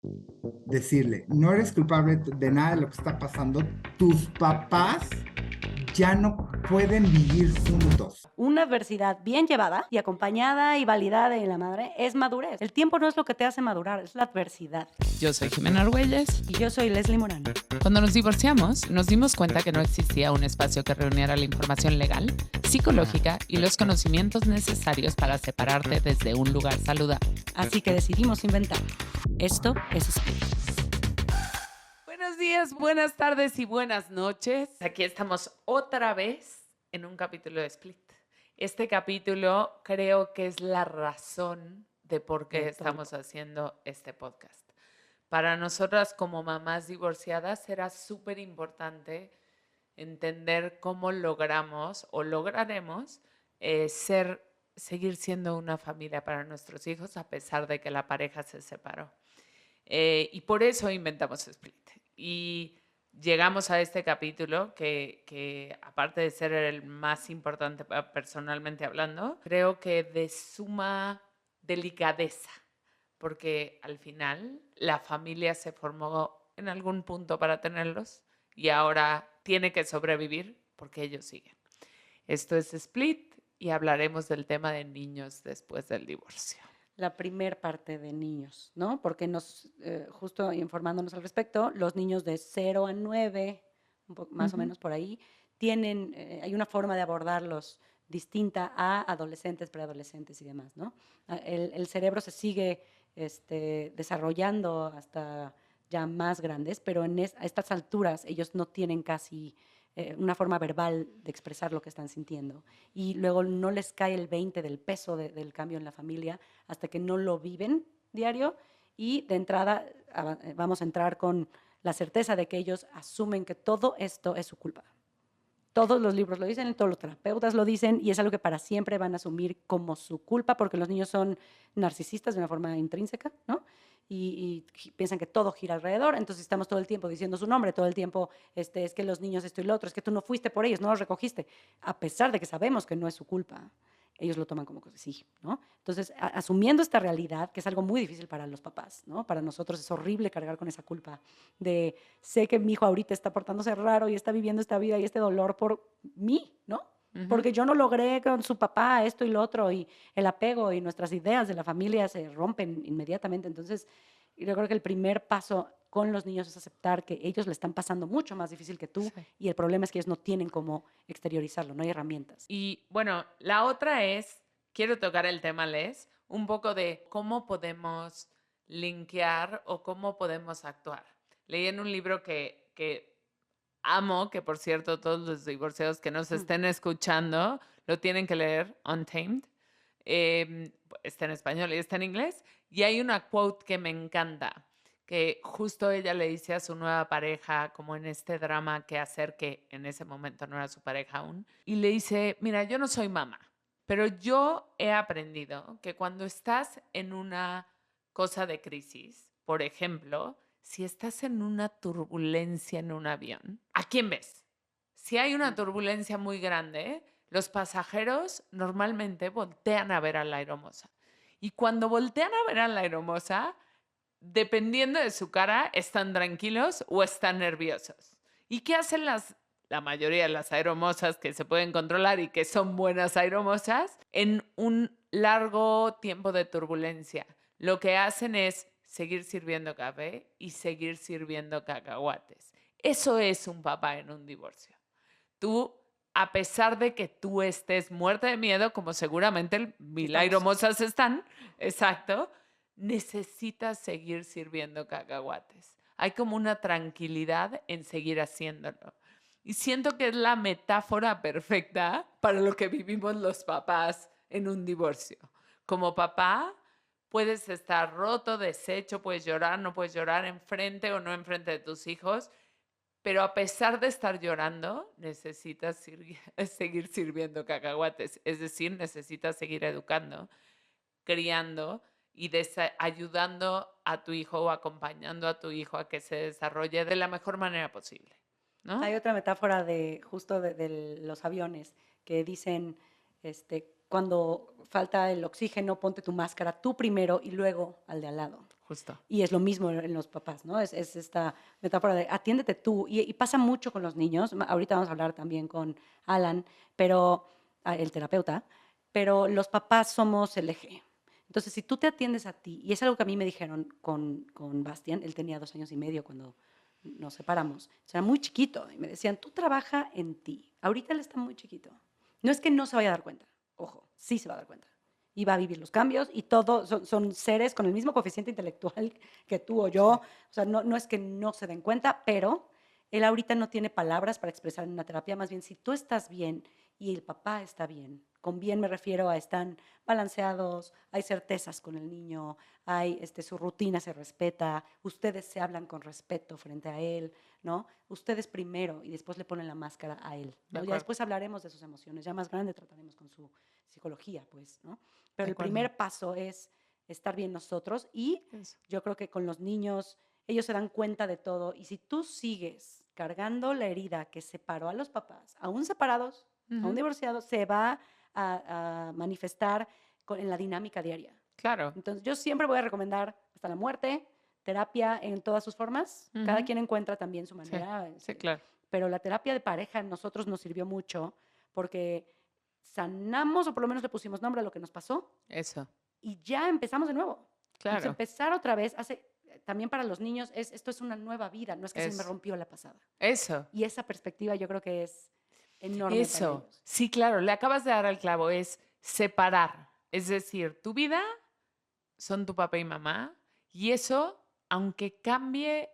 decirle, no eres culpable de nada de lo que está pasando, tus papás ya no pueden vivir juntos. Una adversidad bien llevada y acompañada y validada en la madre es madurez. El tiempo no es lo que te hace madurar, es la adversidad. Yo soy Jimena Argüelles. Y yo soy Leslie Morán. Cuando nos divorciamos, nos dimos cuenta que no existía un espacio que reuniera la información legal, psicológica y los conocimientos necesarios para separarte desde un lugar saludable. Así que decidimos inventar. Esto es Split. Buenos días, buenas tardes y buenas noches. Aquí estamos otra vez en un capítulo de Split. Este capítulo creo que es la razón de por qué estamos haciendo este podcast. Para nosotras como mamás divorciadas era súper importante entender cómo logramos o lograremos seguir siendo una familia para nuestros hijos a pesar de que la pareja se separó. Y por eso inventamos Split. Y llegamos a este capítulo que aparte de ser el más importante personalmente hablando, creo que de suma delicadeza, porque al final la familia se formó en algún punto para tenerlos y ahora tiene que sobrevivir porque ellos siguen. Esto es Split y hablaremos del tema de niños después del divorcio. La primer parte de niños, ¿no? Porque justo informándonos al respecto, los niños de 0 a 9, más o menos por ahí, hay una forma de abordarlos distinta a adolescentes, preadolescentes y demás, ¿no? El cerebro se sigue desarrollando hasta ya más grandes, pero a estas alturas ellos no tienen casi una forma verbal de expresar lo que están sintiendo. Y luego no les cae el 20 del peso del cambio en la familia hasta que no lo viven diario. Y de entrada vamos a entrar con la certeza de que ellos asumen que todo esto es su culpa. Todos los libros lo dicen, todos los terapeutas lo dicen, y es algo que para siempre van a asumir como su culpa, porque los niños son narcisistas de una forma intrínseca, ¿no? Y piensan que todo gira alrededor, entonces estamos todo el tiempo diciendo su nombre, todo el tiempo es que los niños esto y lo otro, es que tú no fuiste por ellos, no los recogiste, a pesar de que sabemos que no es su culpa. Ellos lo toman como que sí, ¿no? Entonces, asumiendo esta realidad, que es algo muy difícil para los papás, ¿no? Para nosotros es horrible cargar con esa culpa de sé que mi hijo ahorita está portándose raro y está viviendo esta vida y este dolor por mí, ¿no? Porque yo no logré con su papá esto y lo otro, y el apego y nuestras ideas de la familia se rompen inmediatamente. Entonces, yo creo que el primer paso con los niños es aceptar que ellos le están pasando mucho más difícil que tú, sí. Y el problema es que ellos no tienen cómo exteriorizarlo, no hay herramientas. Y bueno, la otra es, quiero tocar el tema, Les, un poco de cómo podemos linkear o cómo podemos actuar. Leí en un libro que amo, que por cierto todos los divorciados que nos estén escuchando lo tienen que leer, Untamed. Está en español y está en inglés. Y hay una quote que me encanta, que justo ella le dice a su nueva pareja, como en este drama que hacer, que en ese momento no era su pareja aún, y le dice, mira, yo no soy mamá, pero yo he aprendido que cuando estás en una cosa de crisis, por ejemplo, si estás en una turbulencia en un avión, ¿a quién ves? Si hay una turbulencia muy grande, los pasajeros normalmente voltean a ver a la aeromoza. Y cuando voltean a ver a la aeromoza, dependiendo de su cara, están tranquilos o están nerviosos. ¿Y qué hacen la mayoría de las aeromosas que se pueden controlar y que son buenas aeromosas en un largo tiempo de turbulencia? Lo que hacen es seguir sirviendo café y seguir sirviendo cacahuates. Eso es un papá en un divorcio. Tú, a pesar de que tú estés muerta de miedo, como seguramente mil aeromosas están, exacto, necesitas seguir sirviendo cacahuates. Hay como una tranquilidad en seguir haciéndolo. Y siento que es la metáfora perfecta para lo que vivimos los papás en un divorcio. Como papá, puedes estar roto, deshecho, puedes llorar, no puedes llorar enfrente o no enfrente de tus hijos, pero a pesar de estar llorando, necesitas seguir sirviendo cacahuates. Es decir, necesitas seguir educando, criando y ayudando a tu hijo o acompañando a tu hijo a que se desarrolle de la mejor manera posible, ¿no? Hay otra metáfora justo de los aviones que dicen, cuando falta el oxígeno, ponte tu máscara tú primero y luego al de al lado. Justo. Y es lo mismo en los papás, ¿no? Es esta metáfora de atiéndete tú. Y pasa mucho con los niños. Ahorita vamos a hablar también con Alan, pero el terapeuta, pero los papás somos el eje. Entonces, si tú te atiendes a ti, y es algo que a mí me dijeron con Bastián, él tenía 2 años y medio cuando nos separamos, o sea, era muy chiquito, y me decían, tú trabaja en ti. Ahorita él está muy chiquito. No es que no se vaya a dar cuenta, ojo, sí se va a dar cuenta. Y va a vivir los cambios y todo, son seres con el mismo coeficiente intelectual que tú o yo. O sea, no es que no se den cuenta, pero él ahorita no tiene palabras para expresar en una terapia. Más bien, si tú estás bien y el papá está bien, con bien me refiero a están balanceados, hay certezas con el niño, hay su rutina se respeta, ustedes se hablan con respeto frente a él, ¿no? Ustedes primero y después le ponen la máscara a él, De ¿no? Ya acuerdo. después hablaremos de sus emociones, ya más grande trataremos con su psicología, pues, ¿no? Pero De el acuerdo. primer paso es estar bien nosotros y Eso. yo creo que con los niños ellos se dan cuenta de todo y si tú sigues cargando la herida que separó a los papás, aún separados, aún Ujú. divorciados, se va a manifestar en la dinámica diaria. Claro. Entonces yo siempre voy a recomendar hasta la muerte, terapia en todas sus formas, cada Ujú. quien encuentra también su Sí, manera, sí, claro. pero la terapia de pareja a nosotros nos sirvió mucho porque sanamos o por lo menos le pusimos nombre a lo que nos pasó Eso. y ya empezamos de nuevo. Entonces, Claro. empezar otra vez también para los niños, esto es una nueva vida, no es que se me Eso. rompió la pasada. Eso. Y esa perspectiva yo creo que es enorme para Eso. ellos. Sí, claro. Le acabas de dar al clavo. Es separar. Es decir, tu vida son tu papá y mamá. Y eso, aunque cambie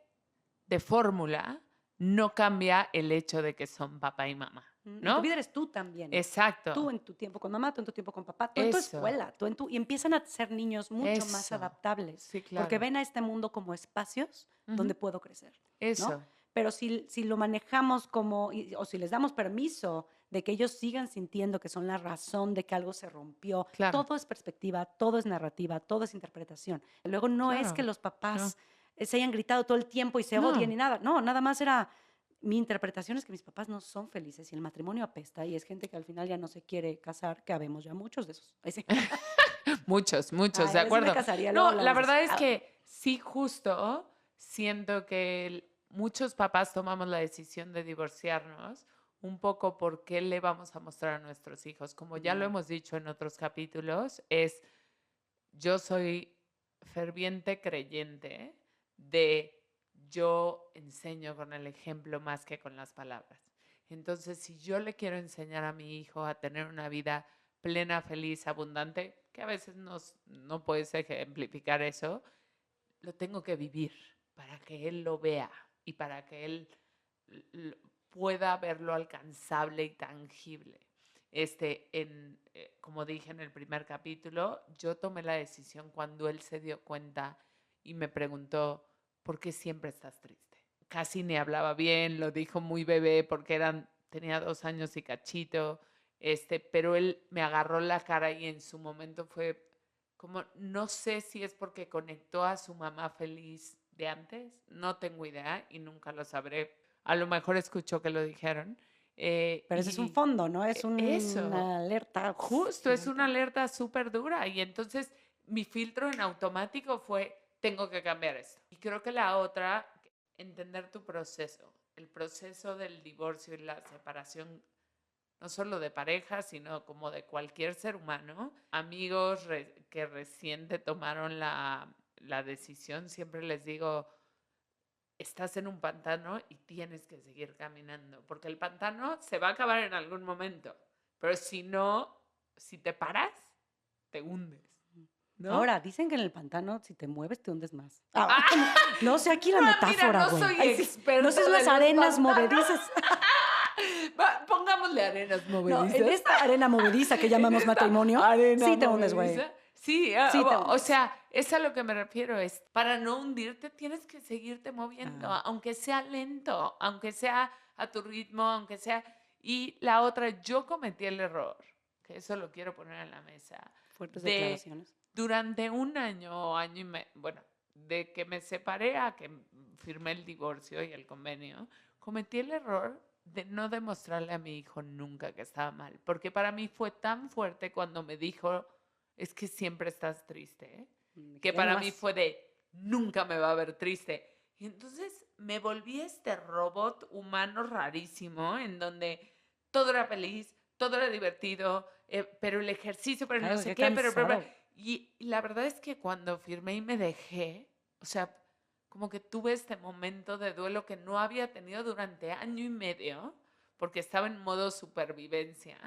de fórmula, no cambia el hecho de que son papá y mamá. Y tu ¿No? vida eres tú también. Tú Exacto. en tu tiempo con mamá, tú en tu tiempo con papá, tú en tu Eso. escuela, y empiezan a ser niños mucho más Eso. adaptables, Sí, porque claro. ven a este mundo como espacios donde Ujú. puedo crecer, ¿no? Eso. Pero si lo manejamos como, o si les damos permiso de que ellos sigan sintiendo que son la razón de que algo se rompió, Claro. todo es perspectiva, todo es narrativa, todo es interpretación. Luego no es que Claro. los No. papás se hayan gritado todo el tiempo y se odien No. ni nada, no, nada más era mi interpretación es que mis papás no son felices y el matrimonio apesta y es gente que al final ya no se quiere casar, que habemos ya muchos de esos. Ahí sí. Muchos, muchos, Ay, de a ver si me acuerdo. casaría, luego No, la hablamos de eso. verdad es que sí, justo siento que muchos papás tomamos la decisión de divorciarnos un poco porque le vamos a mostrar a nuestros hijos. Como ya lo hemos dicho en otros capítulos, yo soy ferviente creyente de yo enseño con el ejemplo más que con las palabras. Entonces, si yo le quiero enseñar a mi hijo a tener una vida plena, feliz, abundante, que a veces no puedes ejemplificar eso, lo tengo que vivir para que él lo vea y para que él pueda verlo alcanzable y tangible. Como dije en el primer capítulo, yo tomé la decisión cuando él se dio cuenta y me preguntó, ¿por qué siempre estás triste? Casi ni hablaba bien, lo dijo muy bebé porque tenía 2 años y cachito, pero él me agarró la cara y en su momento fue como, no sé si es porque conectó a su mamá feliz de antes, no tengo idea y nunca lo sabré. A lo mejor escuchó que lo dijeron. Pero ese es un fondo, ¿no? Es Eso, una alerta. justo, es una alerta súper dura. Y entonces mi filtro en automático fue, tengo que cambiar esto. Y creo que la otra, entender tu proceso, el proceso del divorcio y la separación, no solo de pareja, sino como de cualquier ser humano. Amigos que recién tomaron la decisión, siempre les digo, estás en un pantano y tienes que seguir caminando, porque el pantano se va a acabar en algún momento, pero si no, si te paras, te hundes, ¿no? Ahora, dicen que en el pantano, si te mueves, te hundes más. Ah, No sé aquí la no, metáfora, mira, no güey. soy Ay, sí. experta No sé de las los arenas pantanos. movedizas. Pongámosle arenas No, movedizas. en esta arena movediza que llamamos En esta matrimonio, arena sí te hundes, güey. movediza. Sí, Sí te o hundes. sea, es a lo que me refiero, es para no hundirte tienes que seguirte moviendo, Ah. aunque sea lento, aunque sea a tu ritmo, aunque sea... Y la otra, yo cometí el error, que eso lo quiero poner en la mesa, Fuertes de declaraciones. durante un año o año y medio, bueno, de que me separé a que firmé el divorcio y el convenio, cometí el error de no demostrarle a mi hijo nunca que estaba mal, porque para mí fue tan fuerte cuando me dijo, es que siempre estás triste, ¿eh? Que para mí fue de, nunca me va a ver triste. Y entonces me volví este robot humano rarísimo en donde todo era feliz, todo era divertido, pero el ejercicio, pero Claro, no sé qué qué, cansado. y la verdad es que cuando firmé y me dejé, o sea, como que tuve este momento de duelo que no había tenido durante año y medio, porque estaba en modo supervivencia.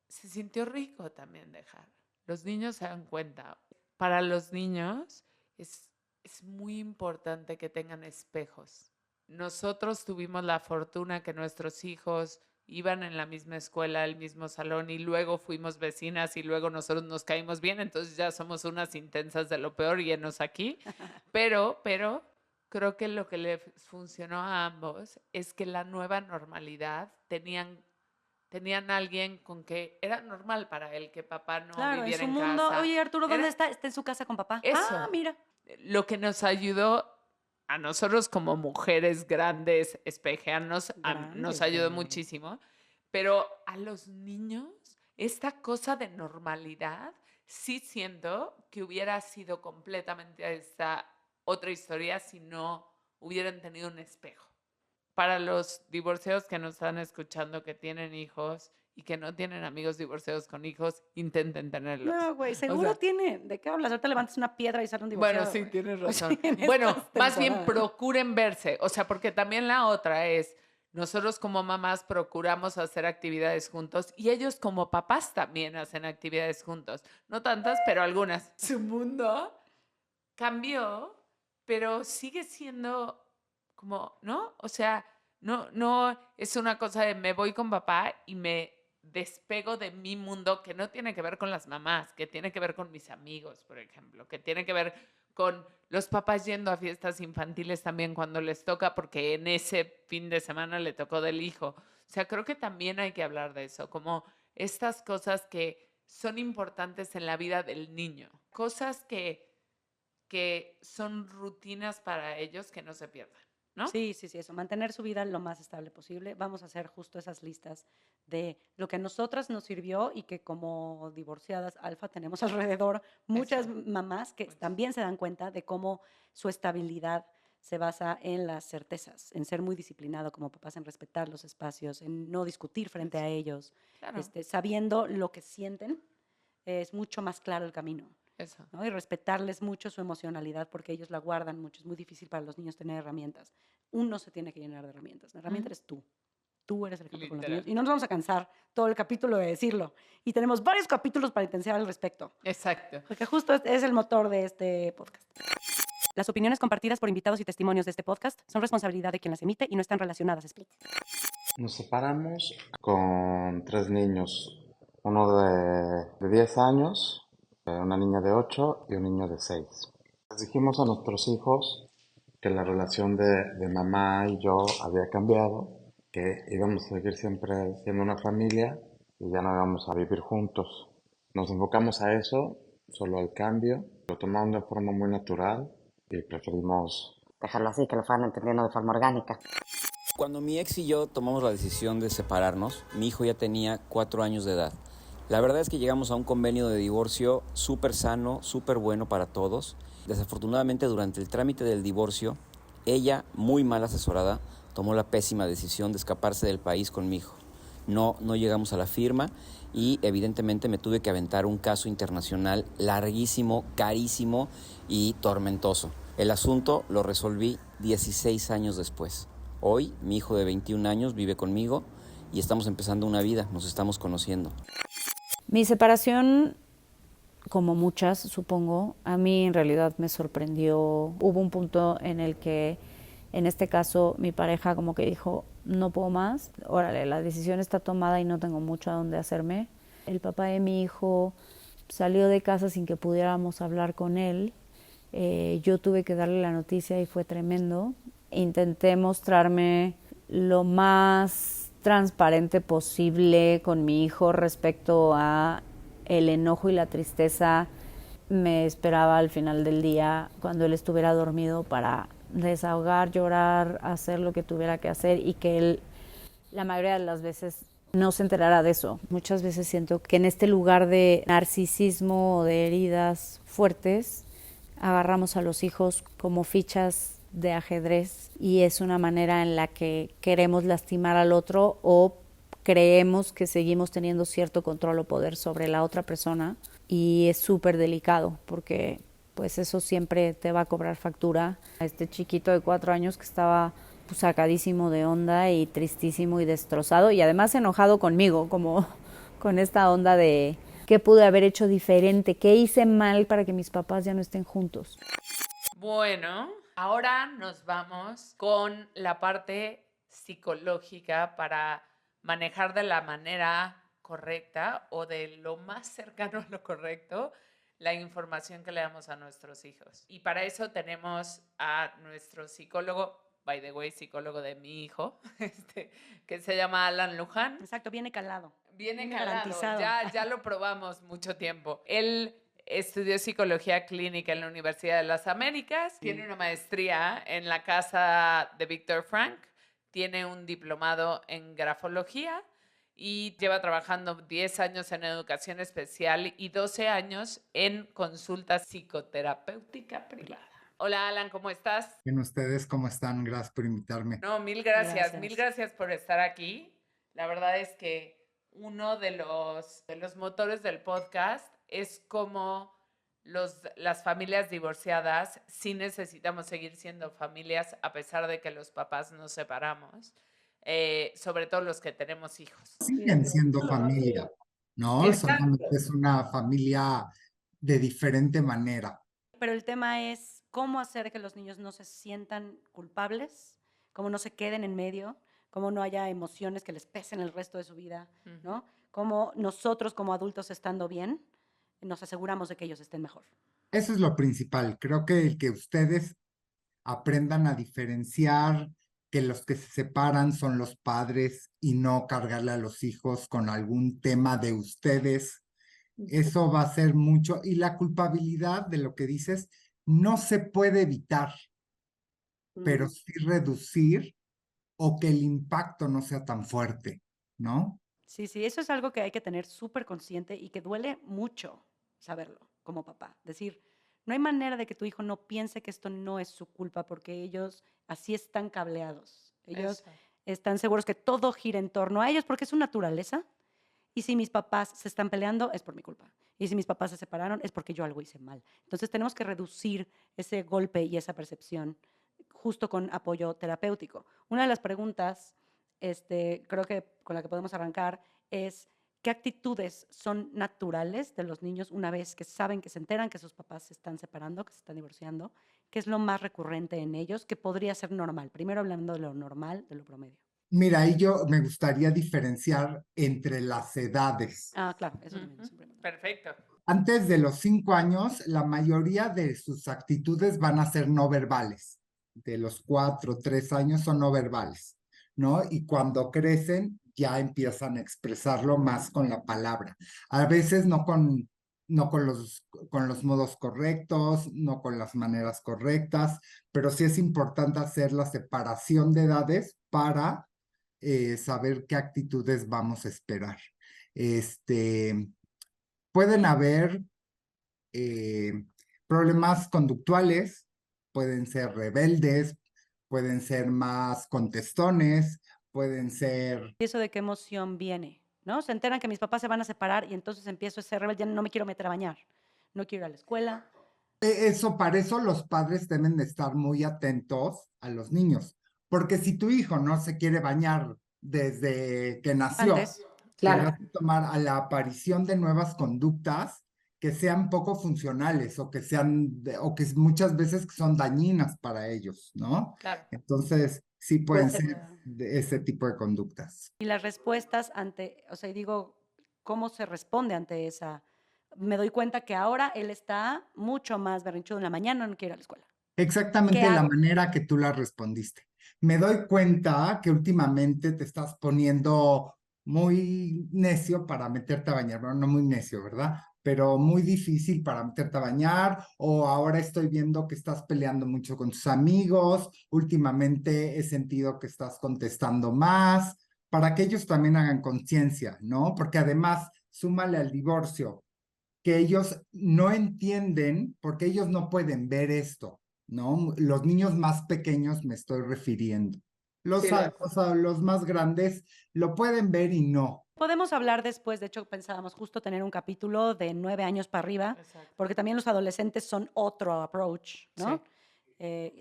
Se sintió rico también dejar. Los niños se dan cuenta. Para los niños es muy importante que tengan espejos. Nosotros tuvimos la fortuna que nuestros hijos iban en la misma escuela, el mismo salón, y luego fuimos vecinas y luego nosotros nos caímos bien, entonces ya somos unas intensas de lo peor y enos aquí. Pero creo que lo que le funcionó a ambos es que la nueva normalidad tenían alguien con que era normal para él que papá no Claro, en viviera su en mundo. casa. Oye, Arturo, ¿dónde Era está? Está en su casa con papá. Ah, eso. mira. Lo que nos ayudó a nosotros como mujeres grandes, espejearnos, nos Grandes, ayudó güey. muchísimo. Pero a los niños, esta cosa de normalidad, sí siento que hubiera sido completamente esta otra historia si no hubieran tenido un espejo. Para los divorciados que nos están escuchando, que tienen hijos y que no tienen amigos divorciados con hijos, intenten tenerlos. No, güey, O seguro sea, tiene. ¿De qué hablas? Ahorita levantas una piedra y sale un bueno, divorciado, sí, güey. tienes O sea, razón. en Bueno, estas más bien temporadas. procuren verse. O sea, porque también la otra es, nosotros como mamás procuramos hacer actividades juntos y ellos como papás también hacen actividades juntos. No tantas, pero algunas. Su mundo cambió, pero sigue siendo como, ¿no? O sea, no es una cosa de me voy con papá y me despego de mi mundo que no tiene que ver con las mamás, que tiene que ver con mis amigos, por ejemplo, que tiene que ver con los papás yendo a fiestas infantiles también cuando les toca, porque en ese fin de semana le tocó del hijo. O sea, creo que también hay que hablar de eso, como estas cosas que son importantes en la vida del niño, cosas que son rutinas para ellos que no se pierdan, ¿no? Sí, sí, sí, eso. Mantener su vida lo más estable posible. Vamos a hacer justo esas listas de lo que a nosotras nos sirvió y que como divorciadas alfa tenemos alrededor muchas Eso, mamás que mucho. también se dan cuenta de cómo su estabilidad se basa en las certezas, en ser muy disciplinado como papás, en respetar los espacios, en no discutir frente a ellos, Claro, sabiendo lo que sienten, es mucho más claro el camino. eso. ¿No? Y respetarles mucho su emocionalidad porque ellos la guardan mucho. Es muy difícil para los niños tener herramientas. Uno se tiene que llenar de herramientas. La herramienta eres tú. Tú eres el ejemplo con los niños. Literal. Y no nos vamos a cansar todo el capítulo de decirlo. Y tenemos varios capítulos para intensiar al respecto. Exacto. Porque justo es el motor de este podcast. Las opiniones compartidas por invitados y testimonios de este podcast son responsabilidad de quien las emite y no están relacionadas. Split. Nos separamos con 3 niños, uno de 10 años, una niña de 8 y un niño de 6. Les dijimos a nuestros hijos que la relación de mamá y yo había cambiado, que íbamos a seguir siempre siendo una familia y ya no íbamos a vivir juntos. Nos enfocamos a eso, solo al cambio, lo tomamos de forma muy natural y preferimos dejarlo así, que lo fueran entendiendo de forma orgánica. Cuando mi ex y yo tomamos la decisión de separarnos, mi hijo ya tenía 4 años de edad. La verdad es que llegamos a un convenio de divorcio súper sano, súper bueno para todos. Desafortunadamente, durante el trámite del divorcio, ella, muy mal asesorada, tomó la pésima decisión de escaparse del país con mi hijo. No llegamos a la firma y evidentemente me tuve que aventar un caso internacional larguísimo, carísimo y tormentoso. El asunto lo resolví 16 años después. Hoy mi hijo de 21 años vive conmigo y estamos empezando una vida, nos estamos conociendo. Mi separación, como muchas supongo, a mí en realidad me sorprendió. Hubo un punto en el que, en este caso, mi pareja como que dijo, no puedo más, órale, la decisión está tomada y no tengo mucho a dónde hacerme. El papá de mi hijo salió de casa sin que pudiéramos hablar con él. Yo tuve que darle la noticia y fue tremendo. Intenté mostrarme lo más transparente posible con mi hijo respecto a el enojo y la tristeza. Me esperaba al final del día, cuando él estuviera dormido, para desahogar, llorar, hacer lo que tuviera que hacer y que él, la mayoría de las veces, no se enterara de eso. Muchas veces siento que en este lugar de narcisismo o de heridas fuertes, agarramos a los hijos como fichas de ajedrez y es una manera en la que queremos lastimar al otro o creemos que seguimos teniendo cierto control o poder sobre la otra persona y es súper delicado porque pues eso siempre te va a cobrar factura. A este chiquito de 4 años que estaba pues, sacadísimo de onda y tristísimo y destrozado y además enojado conmigo, como con esta onda de qué pude haber hecho diferente, qué hice mal para que mis papás ya no estén juntos. Bueno, ahora nos vamos con la parte psicológica para manejar de la manera correcta o de lo más cercano a lo correcto la información que le damos a nuestros hijos. Y para eso tenemos a nuestro psicólogo, by the way, psicólogo de mi hijo, que se llama Alan Luján. Exacto, viene calado. Viene Garantizado. calado, ya lo probamos mucho tiempo. Él estudió psicología clínica en la Universidad de las Américas, tiene una maestría en la casa de Viktor Frank, tiene un diplomado en grafología y lleva trabajando 10 años en educación especial y 12 años en consulta psicoterapéutica privada. Hola Alan, ¿cómo estás? Bien, ¿ustedes cómo están? Gracias por invitarme. No, mil Gracias. gracias por estar aquí. La verdad es que uno de los motores del podcast es como las familias divorciadas sí necesitamos seguir siendo familias a pesar de que los papás nos separamos, sobre todo los que tenemos hijos. Siguen siendo familia, ¿no? Solamente Exacto. es una familia de diferente manera. Pero el tema es cómo hacer que los niños no se sientan culpables, cómo no se queden en medio, cómo no haya emociones que les pesen el resto de su vida, ¿no? Cómo nosotros como adultos estando bien, nos aseguramos de que ellos estén mejor. Eso es lo principal. Creo que el que ustedes aprendan a diferenciar que los que se separan son los padres y no cargarle a los hijos con algún tema de ustedes. Eso va a ser mucho. Y la culpabilidad de lo que dices no se puede evitar, pero sí reducir o que el impacto no sea tan fuerte, ¿no? Sí, sí, eso es algo que hay que tener súper consciente y que duele mucho saberlo como papá. Decir, no hay manera de que tu hijo no piense que esto no es su culpa porque ellos así están cableados. Ellos Eso. están seguros que todo gira en torno a ellos porque es su naturaleza. Y si mis papás se están peleando, es por mi culpa. Y si mis papás se separaron, es porque yo algo hice mal. Entonces tenemos que reducir ese golpe y esa percepción justo con apoyo terapéutico. Una de las preguntas, creo que con la que podemos arrancar, es qué actitudes son naturales de los niños una vez que saben, que se enteran que sus papás se están separando, que se están divorciando, qué es lo más recurrente en ellos, que podría ser normal. Primero hablando de lo normal, de lo promedio. Mira, ahí yo me gustaría diferenciar entre las edades. Ah, claro, eso también es importante. Perfecto. Antes de los 5 años, la mayoría de sus actitudes van a ser no verbales. De los 4, 3 años son no verbales, ¿no? Y cuando crecen, ya empiezan a expresarlo más con la palabra. A veces no con los modos correctos, no con las maneras correctas, pero sí es importante hacer la separación de edades para saber qué actitudes vamos a esperar. Pueden haber problemas conductuales, pueden ser rebeldes, pueden ser más contestones, pueden ser... ¿Y eso de qué emoción viene? ¿No? Se enteran que mis papás se van a separar y entonces empiezo a ser rebelde, ya no me quiero meter a bañar, no quiero ir a la escuela. Para eso los padres deben de estar muy atentos a los niños, porque si tu hijo no se quiere bañar desde que nació, Antes, tendrás que tomar a la aparición de nuevas conductas que sean poco funcionales o que o que muchas veces son dañinas para ellos, ¿no? Claro. Entonces, sí pueden ser de ese tipo de conductas. y las respuestas ante, o sea, y digo, ¿cómo se responde ante esa? Me doy cuenta que ahora él está mucho más berrinchudo en la mañana, no quiere ir a la escuela. Exactamente ¿Qué la hago? manera que tú la respondiste. Me doy cuenta que últimamente te estás poniendo muy necio para meterte a bañar. Bueno, no muy necio, ¿verdad? Pero muy difícil para meterte a bañar. O ahora estoy viendo que estás peleando mucho con tus amigos. Últimamente he sentido que estás contestando más. Para que ellos también hagan conciencia, ¿no? Porque además, súmale al divorcio que ellos no entienden porque ellos no pueden ver esto, ¿no? Los niños más pequeños me estoy refiriendo. Sí, Los más grandes lo pueden ver y no. Podemos hablar después, de hecho pensábamos justo tener un capítulo de 9 años para arriba, Exacto. porque también los adolescentes son otro approach, ¿no?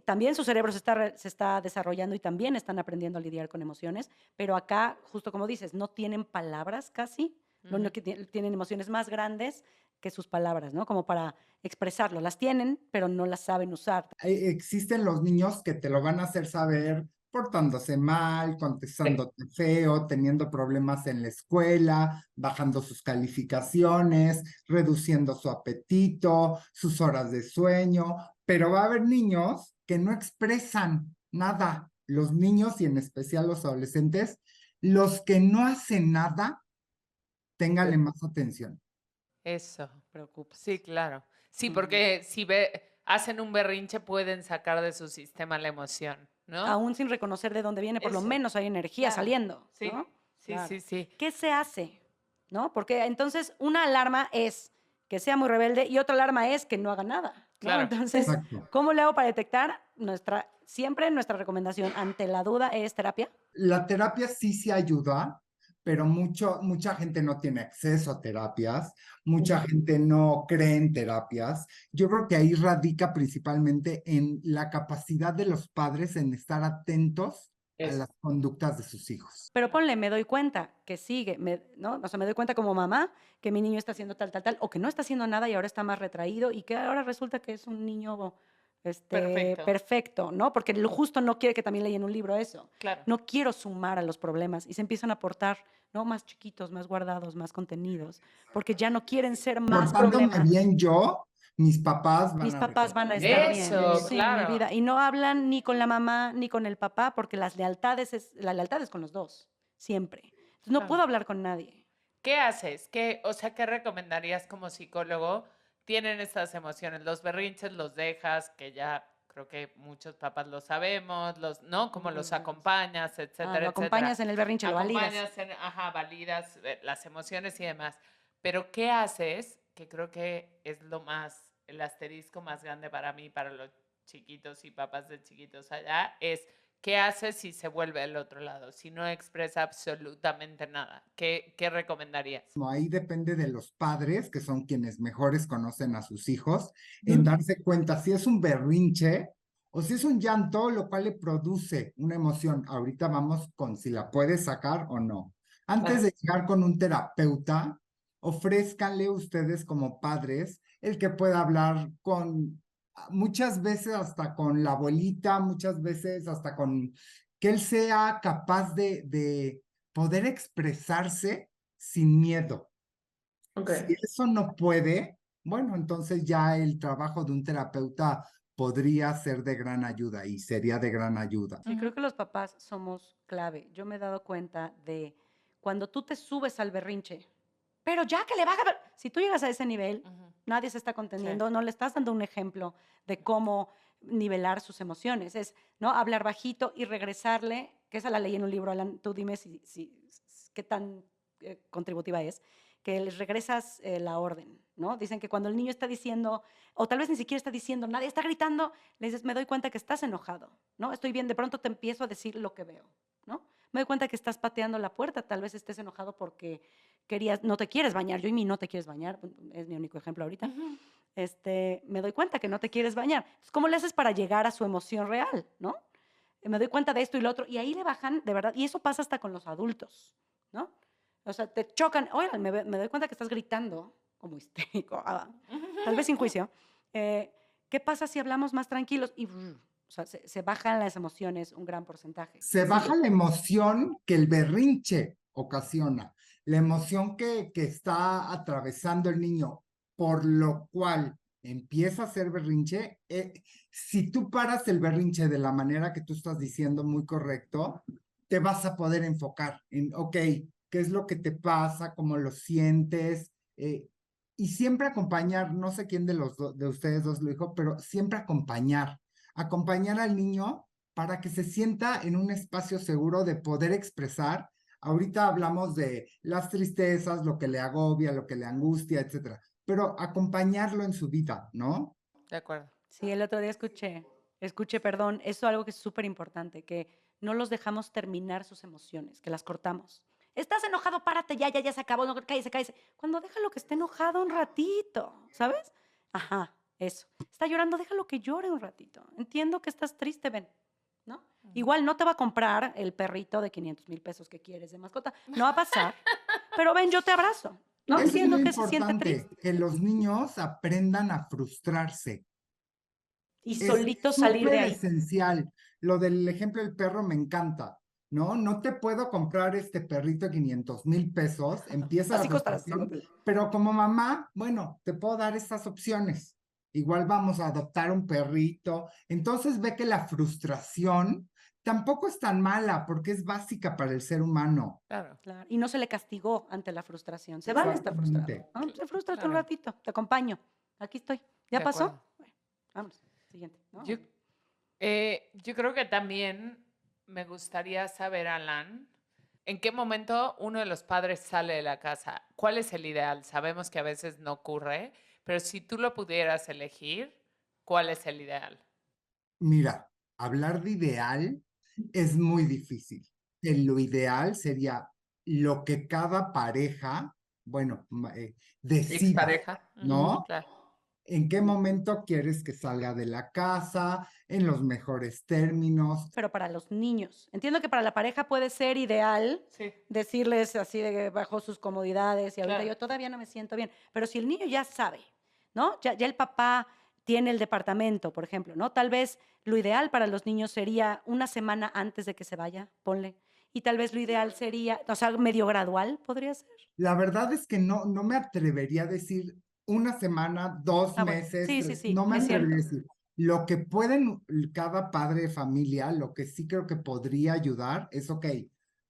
También su cerebro se está desarrollando y también están aprendiendo a lidiar con emociones, pero acá, justo como dices, no tienen palabras casi, lo único que tienen emociones más grandes que sus palabras, ¿no? Como para expresarlo. Las tienen, pero no las saben usar. Existen los niños que te lo van a hacer saber portándose mal, contestándote feo, teniendo problemas en la escuela, bajando sus calificaciones, reduciendo su apetito, sus horas de sueño, pero va a haber niños que no expresan nada. Los niños y en especial los adolescentes, los que no hacen nada, ténganle más atención. Eso. Preocupa. Sí, claro. Sí, porque si hacen un berrinche pueden sacar de su sistema la emoción, ¿no? Aún sin reconocer de dónde viene, por lo Eso. menos hay energía Claro. saliendo, Sí, ¿no? sí, Claro. sí. ¿Qué se hace? ¿No? Porque entonces una alarma es que sea muy rebelde y otra alarma es que no haga nada, ¿no? Claro. Entonces, Exacto. ¿cómo le hago para detectar? Siempre nuestra recomendación ante la duda es terapia. La terapia sí ayuda, pero mucha gente no tiene acceso a terapias, mucha gente no cree en terapias. Yo creo que ahí radica principalmente en la capacidad de los padres en estar atentos a las conductas de sus hijos. Pero ponle, me doy cuenta que sigue, ¿no? O sea, me doy cuenta como mamá que mi niño está haciendo tal, o que no está haciendo nada y ahora está más retraído y que ahora resulta que es un niño perfecto, ¿no? Porque lo justo no quiere que también lean un libro eso. Claro. No quiero sumar a los problemas y se empiezan a portar, ¿no? Más chiquitos, más guardados, más contenidos, porque ya no quieren ser más Portándome problemas. bien yo, mis papás Mis papás van a estar bien. Eso, Sí, claro. mi vida. Y no hablan ni con la mamá ni con el papá porque la lealtad es con los dos, siempre. Entonces, no Claro. puedo hablar con nadie. ¿Qué haces? ¿Qué recomendarías como psicólogo? Tienen estas emociones, los berrinches los dejas, que ya creo que muchos papás lo sabemos, ¿no? Como los acompañas, etcétera, Lo acompañas en el berrinche, lo validas. Validas las emociones y demás. Pero ¿qué haces? Que creo que es el asterisco más grande para mí, para los chiquitos y papás de chiquitos allá, es ¿qué haces si se vuelve al otro lado? Si no expresa absolutamente nada. ¿Qué recomendarías? Ahí depende de los padres, que son quienes mejores conocen a sus hijos, en darse cuenta si es un berrinche o si es un llanto, lo cual le produce una emoción. Ahorita vamos con si la puedes sacar o no. Antes de llegar con un terapeuta, ofrézcanle ustedes como padres el que pueda hablar muchas veces hasta con la abuelita, muchas veces hasta con que él sea capaz de poder expresarse sin miedo. Si eso no puede, bueno, entonces ya el trabajo de un terapeuta podría ser de gran ayuda y sería de gran ayuda. Sí, creo que los papás somos clave. Yo me he dado cuenta de cuando tú te subes al berrinche, pero ya que le baja, si tú llegas a ese nivel, nadie se está conteniendo, no le estás dando un ejemplo de cómo nivelar sus emociones. Es, ¿no? Hablar bajito y regresarle, que esa la leí en un libro, Alan, tú dime qué tan contributiva es, que les regresas la orden, ¿no? Dicen que cuando el niño está diciendo, o tal vez ni siquiera está diciendo, nadie está gritando, le dices, me doy cuenta que estás enojado, ¿no? Estoy bien, de pronto te empiezo a decir lo que veo, ¿no? Me doy cuenta que estás pateando la puerta, tal vez estés enojado porque no te quieres bañar, yo y mi no te quieres bañar, es mi único ejemplo ahorita. Me doy cuenta que no te quieres bañar. Entonces, ¿cómo le haces para llegar a su emoción real, no? Me doy cuenta de esto y lo otro, y ahí le bajan, de verdad, y eso pasa hasta con los adultos, ¿no? O sea, te chocan, oigan, me doy cuenta que estás gritando, como histérico, tal vez sin juicio. ¿Qué pasa si hablamos más tranquilos? Y o sea, se bajan las emociones un gran porcentaje. Se baja la emoción que el berrinche ocasiona, la emoción que está atravesando el niño, por lo cual empieza a hacer berrinche. Si tú paras el berrinche de la manera que tú estás diciendo muy correcto, te vas a poder enfocar en, ok, ¿qué es lo que te pasa? ¿Cómo lo sientes? Y siempre acompañar, no sé quién de ustedes dos lo dijo, pero siempre acompañar al niño para que se sienta en un espacio seguro de poder expresar. Ahorita hablamos de las tristezas, lo que le agobia, lo que le angustia, etcétera. pero acompañarlo en su vida, ¿no? De acuerdo. Sí, el otro día escuché, perdón, eso es algo que es súper importante, que no los dejamos terminar sus emociones, que las cortamos. Estás enojado, párate, ya se acabó, no, cállese. Cuando déjalo que esté enojado un ratito, ¿sabes? Ajá, eso. Está llorando, déjalo que llore un ratito. Entiendo que estás triste, ven, ¿no? Igual no te va a comprar el perrito de 500,000 pesos que quieres de mascota, no va a pasar, pero ven, yo te abrazo, ¿no? Eso es Entiendo muy que se siente importante, triste. que los niños aprendan a frustrarse. Y Es solito salir de súper ahí. esencial. Lo del ejemplo del perro me encanta, ¿no? No te puedo comprar este perrito de 500,000 pesos, empieza la Así costará, sí, frustración, pero como mamá, bueno, te puedo dar estas opciones. Igual vamos a adoptar un perrito. Entonces ve que la frustración tampoco es tan mala porque es básica para el ser humano. Claro. Claro, y no se le castigó ante la frustración. Se vale estar frustrado. Exactamente. ¿No? Se frustra un Claro. ratito, te acompaño. Aquí estoy. ¿Ya De pasó? acuerdo. Bueno, vamos, siguiente. ¿no? Yo creo que también me gustaría saber, Alan, ¿en qué momento uno de los padres sale de la casa? ¿Cuál es el ideal? Sabemos que a veces no ocurre, pero si tú lo pudieras elegir, ¿cuál es el ideal? Mira, hablar de ideal es muy difícil. Lo ideal sería lo que cada pareja, bueno, decida, ¿Expareja? ¿no? Claro. ¿En qué momento quieres que salga de la casa? En los mejores términos. Pero para los niños. Entiendo que para la pareja puede ser ideal Sí. decirles así de bajo sus comodidades y ahorita Claro. yo todavía no me siento bien. Pero si el niño ya sabe, ¿no? Ya el papá tiene el departamento, por ejemplo, ¿no? Tal vez lo ideal para los niños sería una semana antes de que se vaya, ponle. Y tal vez lo ideal sería, o sea, medio gradual podría ser. La verdad es que no me atrevería a decir una semana, 2 Ah, bueno, meses, sí, sí, 3, sí, no me es atrevería a cierto. decir. Lo que pueden cada padre de familia, lo que sí creo que podría ayudar es, ok,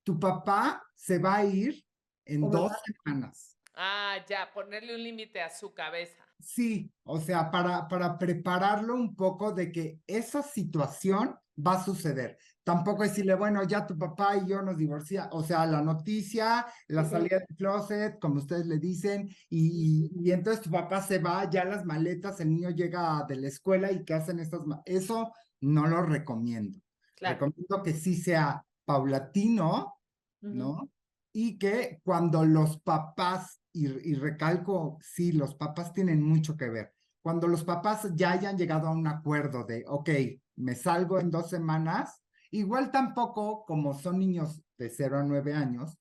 tu papá se va a ir en 2 semanas. Ah, ya, ponerle un límite a su cabeza. Sí, o sea, para prepararlo un poco de que esa situación va a suceder. Tampoco decirle, bueno, ya tu papá y yo nos divorciamos, o sea, la noticia, la salida del closet, como ustedes le dicen, y entonces tu papá se va, ya las maletas, el niño llega de la escuela y ¿qué hacen estas? Eso no lo recomiendo. Claro. Recomiendo que sí sea paulatino, ¿no? Y que cuando los papás, y recalco, sí, los papás tienen mucho que ver. Cuando los papás ya hayan llegado a un acuerdo de, ok, me salgo en 2 semanas, igual tampoco, como son niños de 0 a 9 años,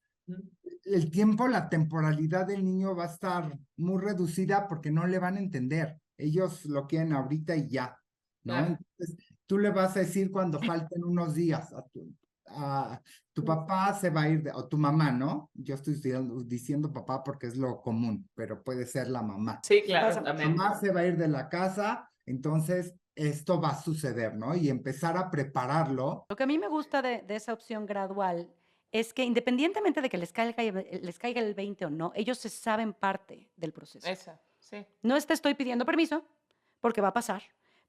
el tiempo, la temporalidad del niño va a estar muy reducida porque no le van a entender. Ellos lo quieren ahorita y ya, ¿no? Claro. Entonces, tú le vas a decir cuando falten unos días a tu papá se va a ir, o tu mamá, ¿no? Yo estoy diciendo papá porque es lo común, pero puede ser la mamá. Sí, claro, Pasa. también. Mamá se va a ir de la casa, entonces esto va a suceder, ¿no? Y empezar a prepararlo. Lo que a mí me gusta de esa opción gradual es que independientemente de que les caiga el 20 o no, ellos se saben parte del proceso. Eso, sí. No te estoy pidiendo permiso porque va a pasar,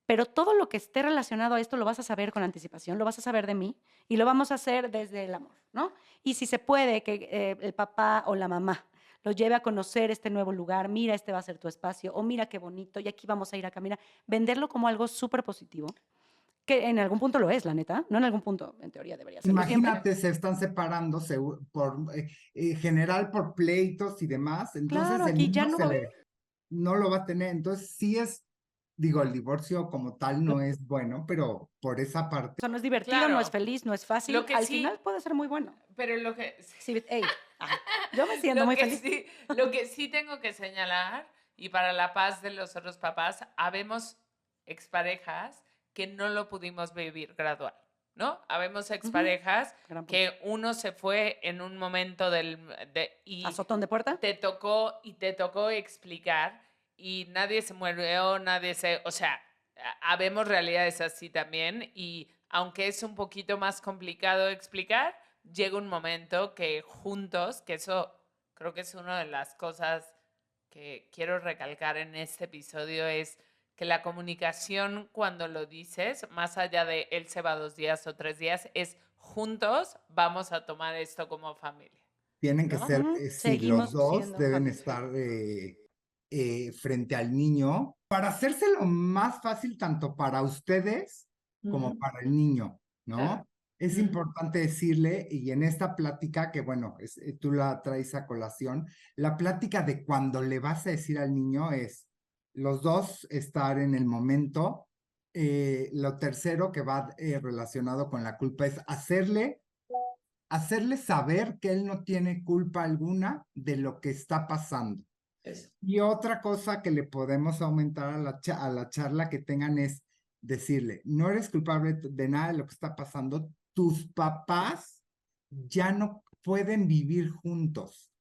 pero todo lo que esté relacionado a esto lo vas a saber con anticipación, lo vas a saber de mí y lo vamos a hacer desde el amor, ¿no? Y si se puede que el papá o la mamá los lleve a conocer este nuevo lugar, mira, este va a ser tu espacio, o mira qué bonito, y aquí vamos a ir a caminar, venderlo como algo súper positivo, que en algún punto lo es, la neta, no en algún punto, en teoría debería serlo siempre. Imagínate, se están separando por general por pleitos y demás, entonces Claro, el aquí ya niño no va a haber. no lo va a tener, entonces sí es, digo, el divorcio como tal no es bueno, pero por esa O parte. sea, no es divertido, Claro. no es feliz, no es fácil. Lo que Al sí- final puede ser muy bueno. Pero lo que, Sí, ey, yo me siento lo muy que feliz. sí, lo que sí tengo que señalar, y para la paz de los otros papás, habemos exparejas que no lo pudimos vivir gradual, ¿no? Habemos exparejas Gran punto. que uno se fue en un momento y ¿Azotón de puerta? te tocó explicar y nadie se murió, o sea, habemos realidades así también y aunque es un poquito más complicado explicar, llega un momento que juntos, que eso creo que es una de las cosas que quiero recalcar en este episodio es que la comunicación cuando lo dices, más allá de él se va 2 días o 3 días, es juntos vamos a tomar esto como familia. Tienen que ¿No? ser, sí, los Seguimos dos siendo deben familia. estar frente al niño para hacérselo más fácil tanto para ustedes como Ujú. para el niño, ¿no? Claro. Es Ujú. importante decirle, y en esta plática, que bueno, tú la traes a colación, la plática de cuando le vas a decir al niño es los dos estar en el momento. Lo tercero que va relacionado con la culpa es hacerle saber que él no tiene culpa alguna de lo que está pasando. Eso. Y otra cosa que le podemos aumentar a la charla que tengan es decirle, no eres culpable de nada de lo que está pasando, tus papás ya no pueden vivir juntos,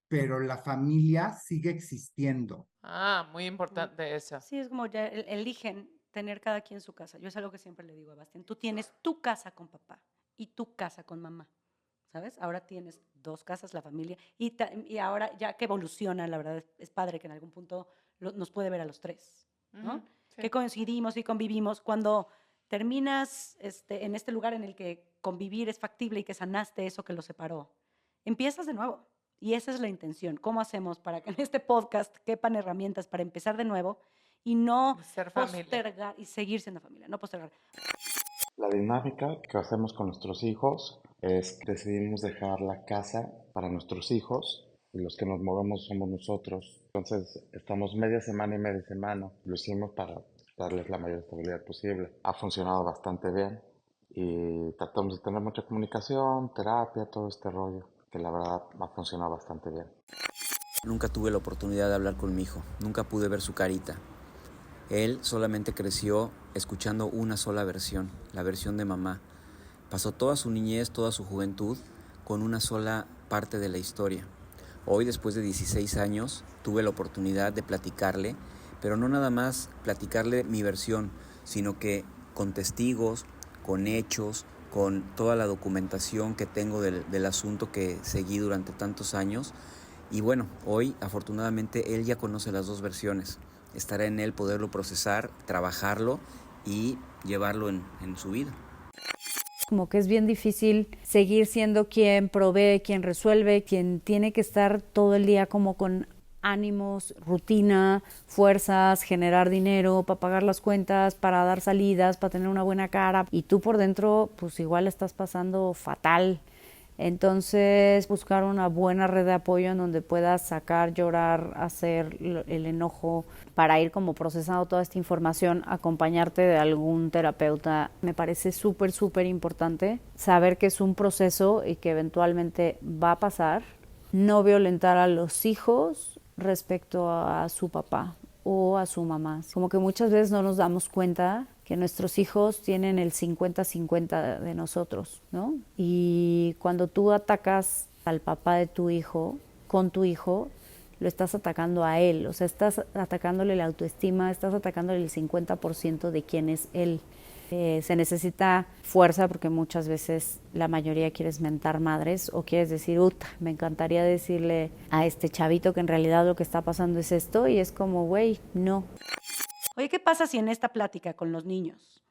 pero la familia sigue existiendo. Ah, muy importante eso. Sí, es como ya eligen tener cada quien su casa. Yo es algo que siempre le digo a Bastián. Tú tienes tu casa con papá y tu casa con mamá, ¿sabes? Ahora tienes dos casas, la familia. Y ahora, ya que evoluciona, la verdad, es padre que en algún punto nos puede ver a los tres, ¿no? Ujú, sí. Que coincidimos y convivimos. Cuando terminas en este lugar en el que convivir es factible y que sanaste eso que los separó, empiezas de nuevo. Y esa es la intención. ¿Cómo hacemos para que en este podcast quepan herramientas para empezar de nuevo y no Y ser familia. postergar y seguir siendo familia? No postergar. La dinámica que hacemos con nuestros hijos es que decidimos dejar la casa para nuestros hijos y los que nos movemos somos nosotros. Entonces estamos media semana y media semana. Lo hicimos para darles la mayor estabilidad posible. Ha funcionado bastante bien y tratamos de tener mucha comunicación, terapia, todo este rollo, que la verdad ha funcionado bastante bien. Nunca tuve la oportunidad de hablar con mi hijo, nunca pude ver su carita. Él solamente creció escuchando una sola versión, la versión de mamá. Pasó toda su niñez, toda su juventud con una sola parte de la historia. Hoy, después de 16 años, tuve la oportunidad de platicarle, pero no nada más platicarle mi versión, sino que con testigos, con hechos, con toda la documentación que tengo del asunto que seguí durante tantos años. Y bueno, hoy afortunadamente él ya conoce las dos versiones. Estará en él poderlo procesar, trabajarlo y llevarlo en su vida. Como que es bien difícil seguir siendo quien provee, quien resuelve, quien tiene que estar todo el día como con ánimos, rutina, fuerzas, generar dinero para pagar las cuentas, para dar salidas, para tener una buena cara. Y tú por dentro, pues igual estás pasando fatal. Entonces, buscar una buena red de apoyo en donde puedas sacar, llorar, hacer el enojo para ir como procesando toda esta información, acompañarte de algún terapeuta. Me parece súper, súper importante saber que es un proceso y que eventualmente va a pasar. No violentar a los hijos respecto a su papá o a su mamá. Como que muchas veces no nos damos cuenta que nuestros hijos tienen el 50-50 de nosotros, ¿no? Y cuando tú atacas al papá de tu hijo, con tu hijo, lo estás atacando a él, o sea, estás atacándole la autoestima, estás atacándole el 50% de quién es él. Se necesita fuerza porque muchas veces la mayoría quieres mentar madres o quieres decir, me encantaría decirle a este chavito que en realidad lo que está pasando es esto y es como, güey, no. Oye, ¿qué pasa si en esta plática con los niños,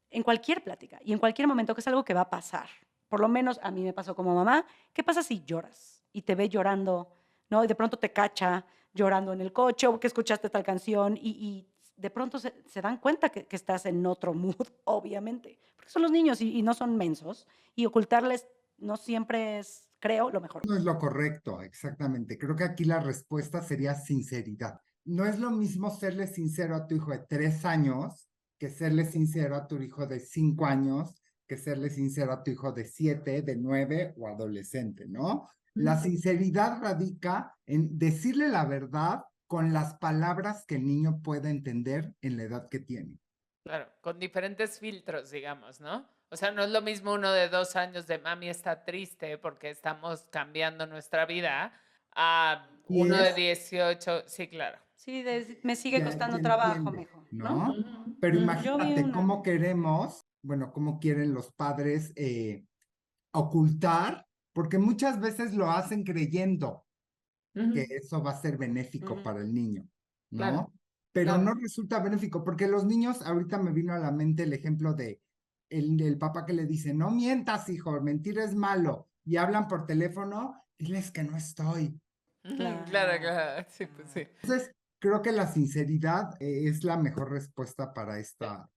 en cualquier plática y en cualquier momento, que es algo que va a pasar, por lo menos a mí me pasó como mamá, qué pasa si lloras y te ve llorando, ¿no? Y de pronto te cacha llorando en el coche o que escuchaste tal canción y de pronto se dan cuenta que estás en otro mood, obviamente, porque son los niños y no son mensos y ocultarles no siempre es, creo, lo mejor. No es lo correcto, exactamente. Creo que aquí la respuesta sería sinceridad. No es lo mismo serle sincero a tu hijo de 3 años que serle sincero a tu hijo de 5 años, que serle sincero a tu hijo de 7, de 9 o adolescente, ¿no? La sinceridad radica en decirle la verdad con las palabras que el niño pueda entender en la edad que tiene. Claro, con diferentes filtros, digamos, ¿no? O sea, no es lo mismo uno de 2 años de mami está triste porque estamos cambiando nuestra vida a uno de 18, sí, claro. Sí, me sigue Ya costando entiende, trabajo, mijo, ¿no? Ujú, Pero ujú. Yo vi imagínate una. cómo queremos, bueno, cómo quieren los padres ocultar, porque muchas veces lo hacen creyendo que Ujú, eso va a ser benéfico Ujú. para el niño, claro, ¿no? Pero no claro. resulta benéfico, porque los niños, ahorita me vino a la mente el ejemplo de el papá que le dice, no mientas, hijo, mentir es malo, y hablan por teléfono, diles que no estoy. Ujú, claro, Claro, claro. Sí, pues sí. Entonces, creo que la sinceridad es la mejor respuesta para esta.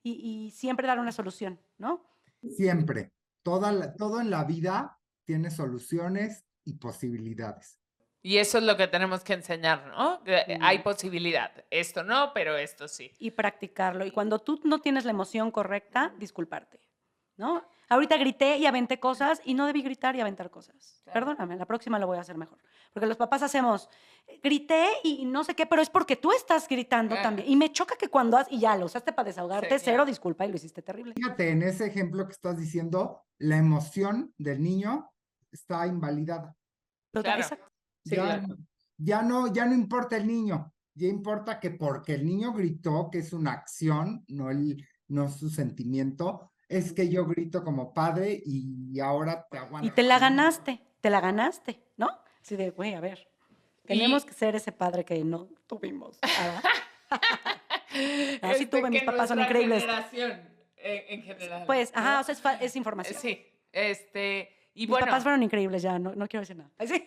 Y siempre dar una solución, ¿no? Siempre. Todo en la vida tiene soluciones y posibilidades. Y eso es lo que tenemos que enseñar, ¿no? Que Sí. hay posibilidad. Esto no, pero esto sí. Y practicarlo. Y cuando tú no tienes la emoción correcta, disculparte, ¿no? Ahorita grité y aventé cosas y no debí gritar y aventar cosas. Claro. Perdóname, la próxima lo voy a hacer mejor. Porque los papás hacemos, grité y no sé qué, pero es porque tú estás gritando también. Y me choca que cuando y ya lo usaste para desahogarte, Sí, cero claro. disculpa y lo hiciste terrible. Fíjate, en ese ejemplo que estás diciendo, la emoción del niño está invalidada. Claro. Exacto. Sí, ya, claro. ya no importa el niño, ya importa que porque el niño gritó, que es una acción, no su sentimiento, es que yo grito como padre y ahora te aguanto. Y te la ganaste, ¿no? Así de, güey, a ver, tenemos que ser ese padre que no tuvimos. Así tuve, mis que papás son nuestra increíbles. generación, en general. Pues, ¿no? ajá, o sea, es información. Sí, y Mis bueno. papás fueron increíbles, ya, no quiero decir nada. Sí.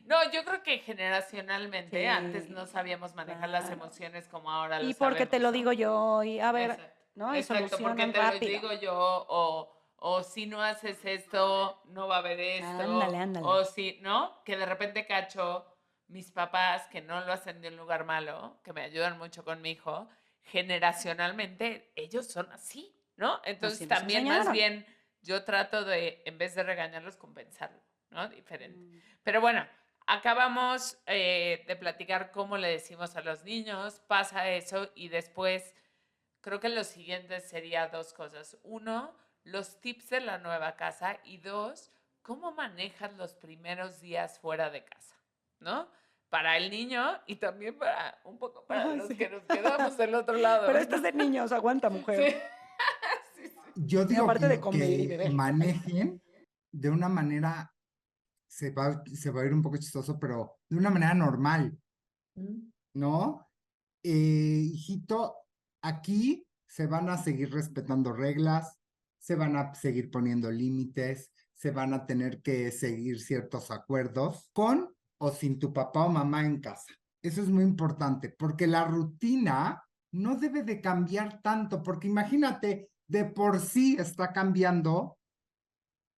No, yo creo que generacionalmente Sí, antes no sabíamos manejar las claro. emociones como ahora lo Y porque te sabemos, lo ¿no? digo yo, y a ver, Exacto. ¿no? Y Exacto, porque solucionan te rápido. lo digo yo, o si no haces esto, no va a haber esto. Ándale. O si, ¿no? Que de repente cacho mis papás, que no lo hacen de un lugar malo, que me ayudan mucho con mi hijo, generacionalmente ellos son así, ¿no? Entonces Así nos también más enseñaron. bien yo trato de, en vez de regañarlos, compensarlo, ¿no? Diferente. Mm. Pero bueno, acabamos de platicar cómo le decimos a los niños, pasa eso y después creo que lo siguiente sería dos cosas. Uno, los tips de la nueva casa y dos, cómo manejas los primeros días fuera de casa, ¿no? Para el niño y también para un poco para los que nos quedamos del otro lado. Pero esto es de niños, aguanta, mujer. Sí. Yo digo aparte de que, comer y beber. manejen de una manera, se va a ir un poco chistoso, pero de una manera normal, ¿no? Hijito, aquí se van a seguir respetando reglas, se van a seguir poniendo límites, se van a tener que seguir ciertos acuerdos con o sin tu papá o mamá en casa. Eso es muy importante, porque la rutina no debe de cambiar tanto, porque imagínate, de por sí está cambiando,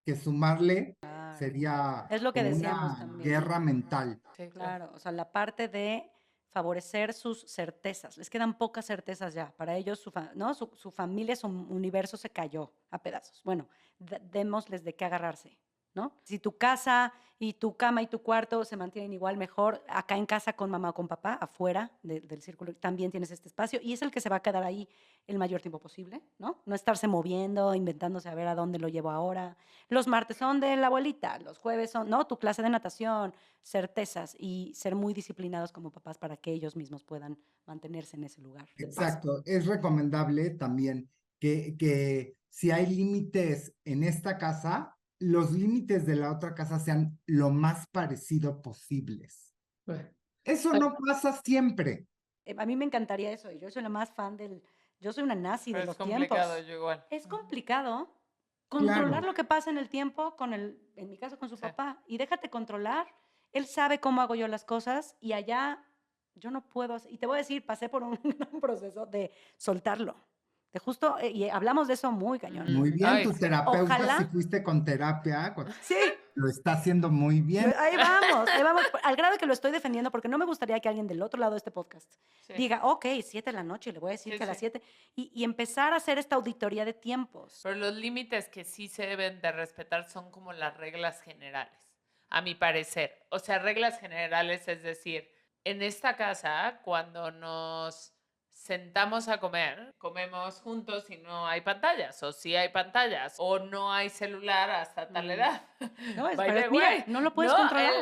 que sumarle sería Es lo que como decíamos una también. guerra mental. Sí, Claro, o sea, la parte de favorecer sus certezas. Les quedan pocas certezas ya. Para ellos, ¿no? Su familia, su universo se cayó a pedazos. Bueno, démosles de qué agarrarse, ¿no? Si tu casa y tu cama y tu cuarto se mantienen igual, mejor. Acá en casa con mamá o con papá, afuera del círculo, también tienes este espacio y es el que se va a quedar ahí el mayor tiempo posible, ¿no? No estarse moviendo, inventándose a ver a dónde lo llevo ahora. Los martes son de la abuelita, los jueves son, ¿no? Tu clase de natación, certezas y ser muy disciplinados como papás para que ellos mismos puedan mantenerse en ese lugar. de paz. Exacto, es recomendable también que si hay límites en esta casa, los límites de la otra casa sean lo más parecido posibles. Eso no pasa siempre. A mí me encantaría eso. Yo soy la más fan yo soy una nazi de Pero es los complicado, tiempos. yo igual. Es complicado controlar Claro. lo que pasa en el tiempo en mi caso con su Sí. papá. Y déjate controlar. Él sabe cómo hago yo las cosas y allá yo no puedo. Y te voy a decir, pasé por un gran proceso de soltarlo. De justo, y hablamos de eso muy cañón. Muy bien, Ay, tu sí. terapeuta, Ojalá. si fuiste con terapia, Sí, lo está haciendo muy bien. ahí vamos, al grado de que lo estoy defendiendo porque no me gustaría que alguien del otro lado de este podcast Sí. diga, ok, 7 de la noche, le voy a decir Sí, que a las sí. 7 y empezar a hacer esta auditoría de tiempos. Pero los límites que sí se deben de respetar son como las reglas generales, a mi parecer. O sea, reglas generales, es decir, en esta casa, cuando nos sentamos a comer, comemos juntos y no hay pantallas, o sí hay pantallas, o no hay celular hasta tal edad. No, By pero the es mía, way, no lo puedes controlar.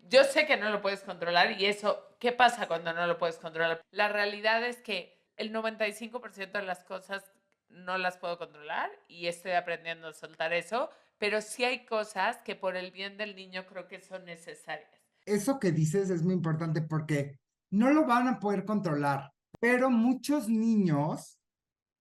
yo sé que no lo puedes controlar y eso, ¿qué pasa cuando no lo puedes controlar? La realidad es que el 95% de las cosas no las puedo controlar y estoy aprendiendo a soltar eso, pero sí hay cosas que por el bien del niño creo que son necesarias. Eso que dices es muy importante porque no lo van a poder controlar, pero muchos niños,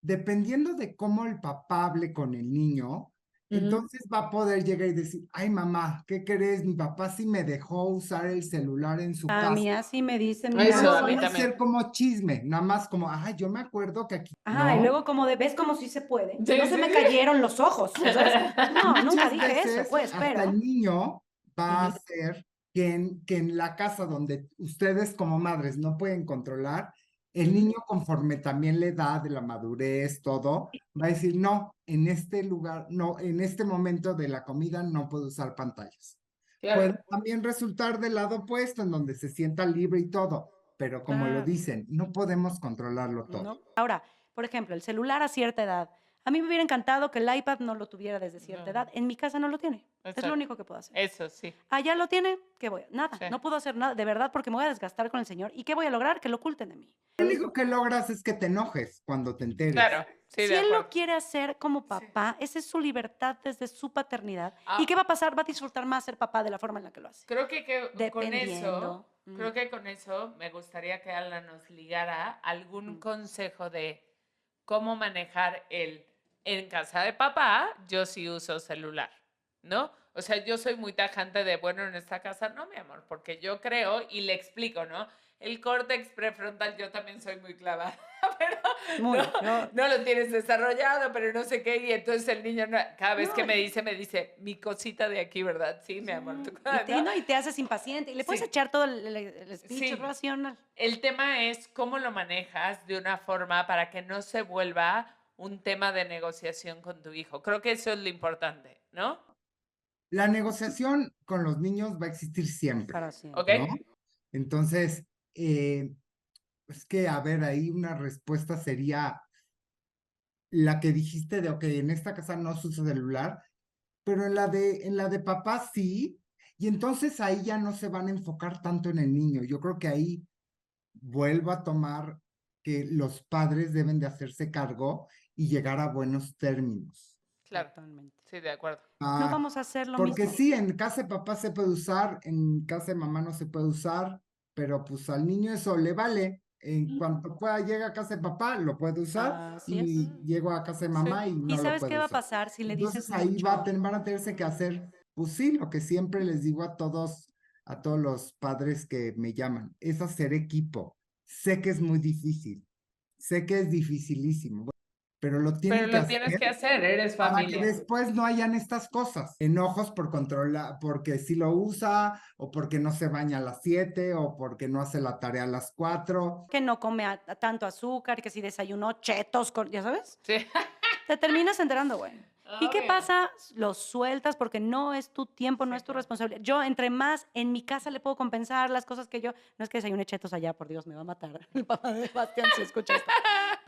dependiendo de cómo el papá hable con el niño, Entonces va a poder llegar y decir, ay mamá, ¿qué crees? Mi papá sí me dejó usar el celular en su A casa. mí así me dicen mi Eso, No a mamá. mí van a también. ser como chisme, nada más como, ay, yo me acuerdo que aquí, Ajá, y ¿no? luego como de, ¿ves como si se puede? Sí, No se me sí. cayeron los ojos, ¿sabes? No, nunca Muchas dije eso, veces pues, hasta pero... el niño va a Ujú. hacer que en la casa donde ustedes como madres no pueden controlar, el niño conforme también le da de la madurez, todo, va a decir, no, en este lugar, no, en este momento de la comida no puedo usar pantallas. Puede Claro. también resultar del lado opuesto, en donde se sienta libre y todo, pero como lo Claro. dicen, no podemos controlarlo todo. No. Ahora, por ejemplo, el celular a cierta edad. A mí me hubiera encantado que el iPad no lo tuviera desde cierta No. edad. En mi casa no lo tiene. Es Exacto. lo único que puedo hacer. Eso, sí. Allá lo tiene, ¿qué voy? Nada, Sí. no puedo hacer nada, de verdad, porque me voy a desgastar con el señor. ¿Y qué voy a lograr? Que lo oculten de mí. Lo único que logras es que te enojes cuando te enteres. Claro, sí, Si de él acuerdo. lo quiere hacer como papá, esa es su libertad desde su paternidad. Ah. ¿Y qué va a pasar? Va a disfrutar más ser papá de la forma en la que lo hace. Creo que con Dependiendo. eso, creo que con eso me gustaría que Alan nos ligara algún consejo de cómo manejar en casa de papá, yo sí uso celular, ¿no? O sea, yo soy muy tajante de, bueno, en esta casa no, mi amor, porque yo creo y le explico, ¿no? El córtex prefrontal, yo también soy muy clavada, pero Muy, no lo tienes desarrollado, pero no sé qué, y entonces el niño, cada vez No, que me dice, mi cosita de aquí, ¿verdad? Sí, mi amor. tú- ¿no? y te haces impaciente y le puedes Sí. echar todo el speech Sí. racional. El tema es cómo lo manejas de una forma para que no se vuelva un tema de negociación con tu hijo. Creo que eso es lo importante, ¿no? La negociación con los niños va a existir siempre, Para siempre. ¿Ok? ¿no? Entonces, es que, a ver, ahí una respuesta sería la que dijiste de, ok, en esta casa no se usa celular, pero en la de papá sí, y entonces ahí ya no se van a enfocar tanto en el niño. Yo creo que ahí vuelvo a tomar que los padres deben de hacerse cargo y llegar a buenos términos. Claro. Totalmente. Sí, de acuerdo. No Ah, vamos a hacer lo porque mismo. sí, en casa de papá se puede usar, en casa de mamá no se puede usar, pero pues al niño eso le vale. En cuanto pueda, llega a casa de papá, lo puede usar Así y es. llego a casa de mamá y ¿Y no lo sabes puede qué va a usar. pasar si le Entonces dices ahí mucho? van a tenerse que hacer, pues sí, lo que siempre les digo a todos los padres que me llaman, es hacer equipo. Sé que es muy difícil, sé que es dificilísimo, pero lo Pero tienen que lo tienes que hacer hacer, eres para que familia. después no hayan estas cosas, enojos por controlar, porque si lo usa, o porque no se baña a las 7, o porque no hace la tarea a las 4. Que no come tanto azúcar, que si desayunó chetos, ¿ya sabes? Sí. Te terminas enterando, güey. ¿Y qué Obvio. pasa? Lo sueltas porque no es tu tiempo, no Sí, es tu claro. responsabilidad. Yo, entre más, en mi casa le puedo compensar las cosas que yo... No es que desayune chetos allá, por Dios, me va a matar el papá de Bastián si escucha esto.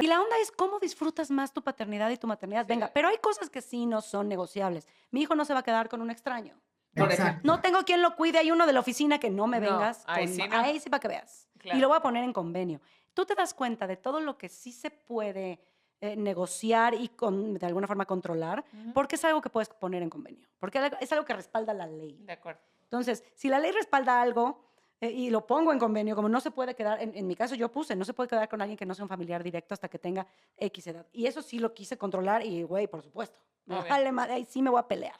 Y la onda es cómo disfrutas más tu paternidad y tu maternidad. Sí. Venga, pero hay cosas que sí no son negociables. Mi hijo no se va a quedar con un extraño. Por Exacto. ejemplo. No tengo quien lo cuide, hay uno de la oficina que no me No, vengas. ahí con- sí no. Ahí sí para que veas. Claro. Y lo voy a poner en convenio. Tú te das cuenta de todo lo que sí se puede negociar y de alguna forma controlar, Ujú. porque es algo que puedes poner en convenio, porque es algo que respalda la ley. De acuerdo. Entonces, si la ley respalda algo y lo pongo en convenio, como no se puede quedar, en mi caso yo puse, no se puede quedar con alguien que no sea un familiar directo hasta que tenga X edad. Y eso sí lo quise controlar y, güey, por supuesto, me Obvio. vale madre, ahí sí me voy a pelear.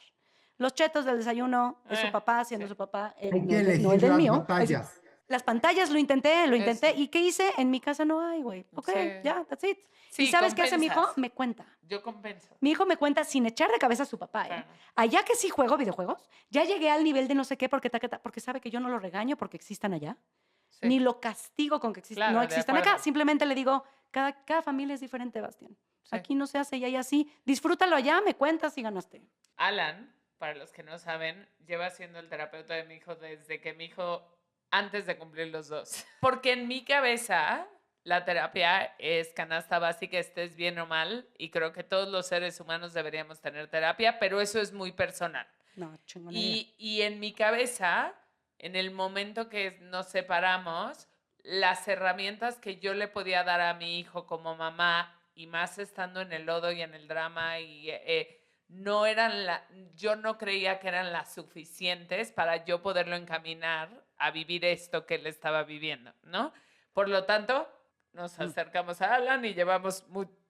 Los chetos del desayuno es su papá siendo sí. su papá, Hay no que el, no el elegir del las mío. batallas. Las pantallas lo intenté. Eso. ¿Y qué hice? En mi casa no hay, güey. Ok, Sí. ya, that's it. Sí, ¿Y sabes qué hace mi hijo? compensas. Me cuenta. Yo compenso. Mi hijo me cuenta sin echar de cabeza a su papá. Claro. Allá que sí juego videojuegos, ya llegué al nivel de no sé qué porque sabe que yo no lo regaño porque existan allá, Sí. ni lo castigo con que Claro, no de existan acá. acuerdo. Simplemente le digo, cada familia es diferente, Bastián. Sí. Aquí no se hace y ahí así. Disfrútalo allá, me cuentas y ganaste. Alan, para los que no saben, lleva siendo el terapeuta de mi hijo desde que mi hijo, antes de cumplir los 2. Porque en mi cabeza, la terapia es canasta básica, estés bien o mal, y creo que todos los seres humanos deberíamos tener terapia, pero eso es muy personal. No, chingonería. Y en mi cabeza, en el momento que nos separamos, las herramientas que yo le podía dar a mi hijo como mamá, y más estando en el lodo y en el drama, y no eran yo no creía que eran las suficientes para yo poderlo encaminar a vivir esto que él estaba viviendo, ¿no? Por lo tanto, nos acercamos a Alan y llevamos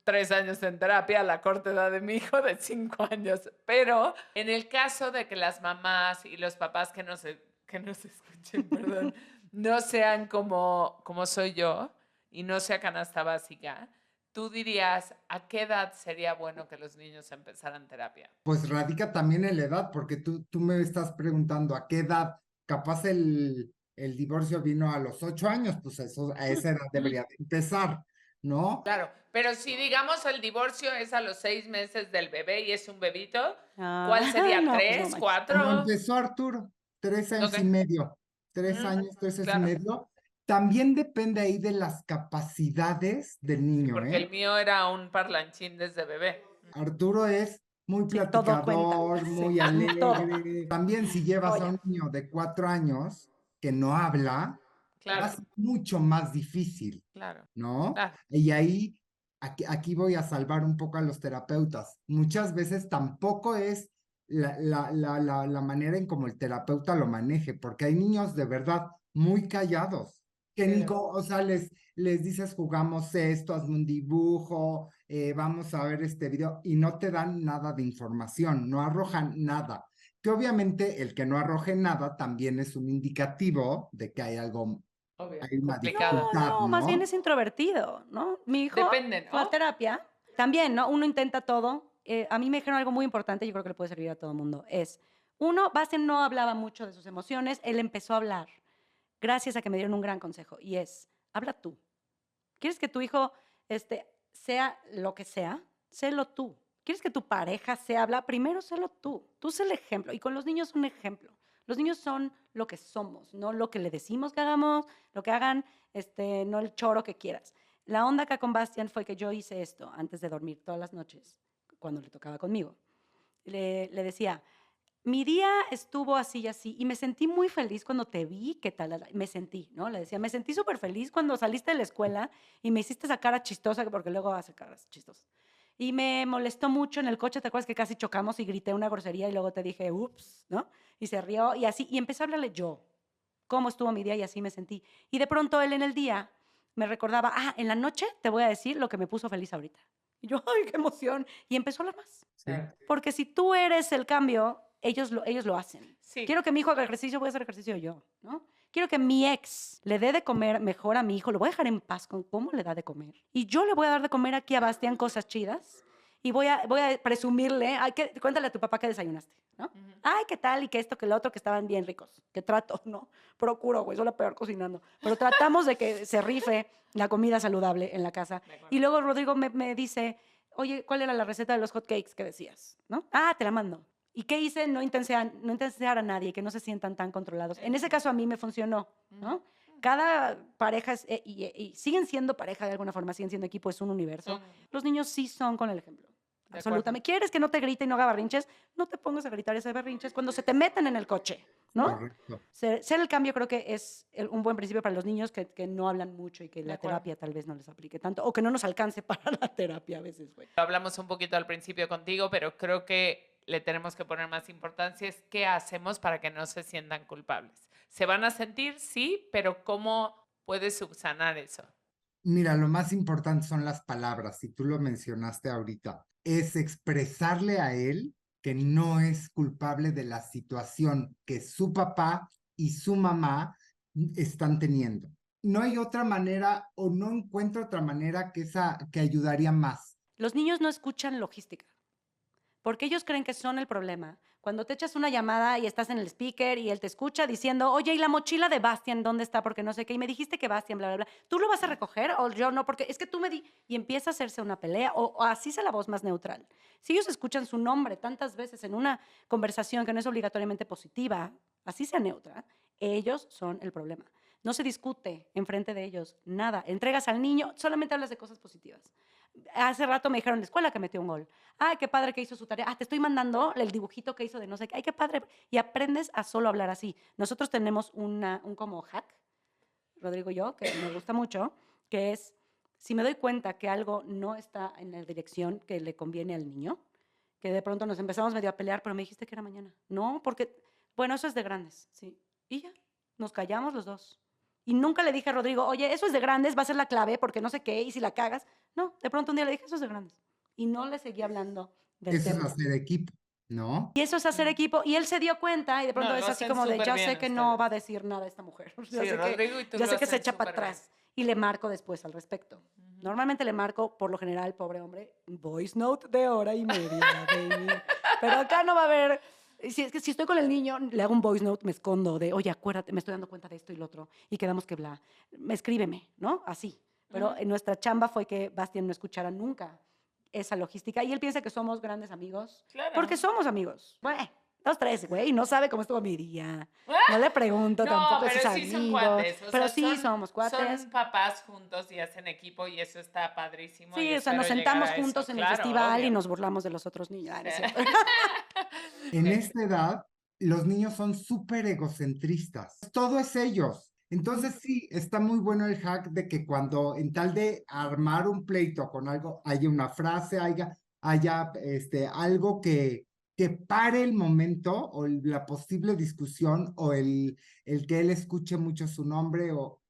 3 años en terapia a la corta edad de mi hijo de 5 años. Pero en el caso de que las mamás y los papás que nos escuchen, perdón, no sean como soy yo y no sea canasta básica, tú dirías, ¿a qué edad sería bueno que los niños empezaran terapia? Pues radica también en la edad, porque tú me estás preguntando a qué edad, capaz el divorcio vino a los 8 años, pues eso, a esa edad debería de empezar, ¿no? Claro, pero si digamos el divorcio es a los 6 meses del bebé y es un bebito, ¿cuál sería? No, pues no ¿3, manches. 4? Como empezó Arturo, 3 años Ok. y medio, 3 años, 3 años claro. y medio. También depende ahí de las capacidades del niño, Porque el ¿eh? mío era un parlanchín desde bebé. Arturo es muy Sí, todo cuenta. platicador, muy Todo. alegre. También si llevas a Joya. un niño de 4 años que no habla, va a Claro, ser mucho más difícil, claro, ¿no? claro. Y ahí, aquí voy a salvar un poco a los terapeutas. Muchas veces tampoco es la manera en cómo el terapeuta lo maneje, porque hay niños de verdad muy callados, que ni, o sea, les dices jugamos esto, hazme un dibujo, vamos a ver este video, y no te dan nada de información, no arrojan nada. Que obviamente el que no arroje nada también es un indicativo de que hay algo, Obvio, hay una complicado. dificultad, No, más bien ¿no? es introvertido, ¿no? Mi hijo Depende, fue a ¿no? terapia. También, ¿no? Uno intenta todo. A mí me dijeron algo muy importante, yo creo que le puede servir a todo el mundo. Uno, Bastian no hablaba mucho de sus emociones, él empezó a hablar gracias a que me dieron un gran consejo, y habla tú. ¿Quieres que tu hijo sea lo que sea? Sélo tú. ¿Quieres que tu pareja habla? Primero sélo tú. Tú sé el ejemplo. Y con los niños un ejemplo. Los niños son lo que somos, no lo que le decimos que hagamos, lo que hagan, no el choro que quieras. La onda acá con Bastian fue que yo hice esto antes de dormir todas las noches, cuando le tocaba conmigo. Le decía, mi día estuvo así y así, y me sentí muy feliz cuando te vi, ¿qué tal? Me sentí, ¿no? Le decía, me sentí súper feliz cuando saliste de la escuela y me hiciste esa cara chistosa, porque luego hace caras chistosas. Y me molestó mucho en el coche, ¿te acuerdas que casi chocamos y grité una grosería y luego te dije, ups, ¿no? Y se rió y así, y empecé a hablarle yo, cómo estuvo mi día y así me sentí. Y de pronto él en el día me recordaba, en la noche te voy a decir lo que me puso feliz ahorita. Y yo, ay, qué emoción. Y empezó a hablar más. Sí. Porque si tú eres el cambio, ellos lo hacen. Sí. Quiero que mi hijo haga ejercicio, voy a hacer ejercicio yo, ¿no? Quiero que mi ex le dé de comer mejor a mi hijo, lo voy a dejar en paz con cómo le da de comer. Y yo le voy a dar de comer aquí a Bastián cosas chidas y voy a presumirle, cuéntale a tu papá que desayunaste, ¿no? Ay, ¿qué tal? Y que esto, que lo otro, que estaban bien ricos. Que trato, ¿no? Procuro, güey, soy la peor cocinando. Pero tratamos de que se rife la comida saludable en la casa. Y luego Rodrigo me dice, oye, ¿cuál era la receta de los hot cakes que decías? ¿No? Te la mando. ¿Y qué hice? No intensear a nadie, que no se sientan tan controlados. En ese caso a mí me funcionó, ¿no? Cada pareja, y siguen siendo pareja de alguna forma, siguen siendo equipo, es un universo. Los niños sí son con el ejemplo. De Absolutamente. ¿Quieres que no te grite y no haga berrinches? No te pongas a gritar ese berrinches cuando se te meten en el coche, ¿no? Correcto. Ser el cambio creo que es un buen principio para los niños que no hablan mucho y que De la acuerdo. terapia tal vez no les aplique tanto o que no nos alcance para la terapia a veces, güey. Lo hablamos un poquito al principio contigo, pero creo que le tenemos que poner más importancia es qué hacemos para que no se sientan culpables. Se van a sentir, sí, pero ¿cómo puedes subsanar eso? Mira, lo más importante son las palabras, y tú lo mencionaste ahorita, es expresarle a él que no es culpable de la situación que su papá y su mamá están teniendo. No hay otra manera o no encuentro otra manera que ayudaría más. Los niños no escuchan logística, porque ellos creen que son el problema. Cuando te echas una llamada y estás en el speaker y él te escucha diciendo, oye, ¿y la mochila de Bastian dónde está? Porque no sé qué, y me dijiste que Bastian, bla, bla, bla. ¿Tú lo vas a recoger o yo no? Porque es que tú me di... Y empieza a hacerse una pelea o así sea la voz más neutral. Si ellos escuchan su nombre tantas veces en una conversación que no es obligatoriamente positiva, así sea neutra, ellos son el problema. No se discute enfrente de ellos, nada. Entregas al niño, solamente hablas de cosas positivas. Hace rato me dijeron en la escuela que metió un gol. Ay, qué padre que hizo su tarea. Te estoy mandando el dibujito que hizo de no sé qué. Ay, qué padre. Y aprendes a solo hablar así. Nosotros tenemos un como hack, Rodrigo y yo, que me gusta mucho, que es, si me doy cuenta que algo no está en la dirección que le conviene al niño, que de pronto nos empezamos medio a pelear, pero me dijiste que era mañana. No, porque, bueno, eso es de grandes, sí. Y ya, nos callamos los dos. Y nunca le dije a Rodrigo, oye, eso es de grandes, va a ser la clave, porque no sé qué, y si la cagas. No, de pronto un día le dije, eso es de grandes. Y no le seguí hablando del Eso es tema. hacer equipo, ¿no? Y eso es hacer equipo. Y él se dio cuenta y de pronto No, es lo así hacen como de, súper ya bien sé que no ustedes. va a decir nada esta mujer. Ya Sí, sé que, Rodrigo y tú ya lo sé que se hacen echa para súper bien. atrás. Y le marco después al respecto. Normalmente le marco, por lo general, pobre hombre, voice note de 1:30, baby. Pero acá no va a haber... Si, es que si estoy con el niño, le hago un voice note, me escondo de, oye, acuérdate, me estoy dando cuenta de esto y lo otro, y quedamos que bla. Escríbeme, ¿no? Así. Pero en nuestra chamba fue que Bastián no escuchara nunca esa logística. Y él piensa que somos grandes amigos. Claro. Porque somos amigos. Bueno, 2, 3, güey. No sabe cómo estuvo mi día. No le pregunto No, tampoco si pero es sí son amigo. cuates. O Pero sea, sí somos cuates. Son papás juntos y hacen equipo y eso está padrísimo. Sí, y o sea, nos espero llegar sentamos a eso. juntos en el Claro, festival y obvio. nos burlamos de los otros niños. Ah, no es cierto. En esta edad, los niños son súper egocentristas. Todo es ellos. Entonces sí, está muy bueno el hack de que cuando en tal de armar un pleito con algo, haya una frase, haya algo que pare el momento o la posible discusión o el que él escuche mucho su nombre o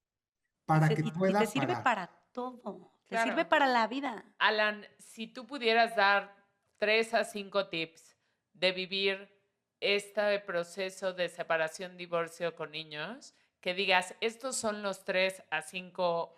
para que Y te pueda sirve parar. para todo. Te Claro. sirve para la vida. Alan, si tú pudieras dar 3 a 5 tips de vivir este proceso de separación, divorcio con niños, que digas, estos son los 3 a 5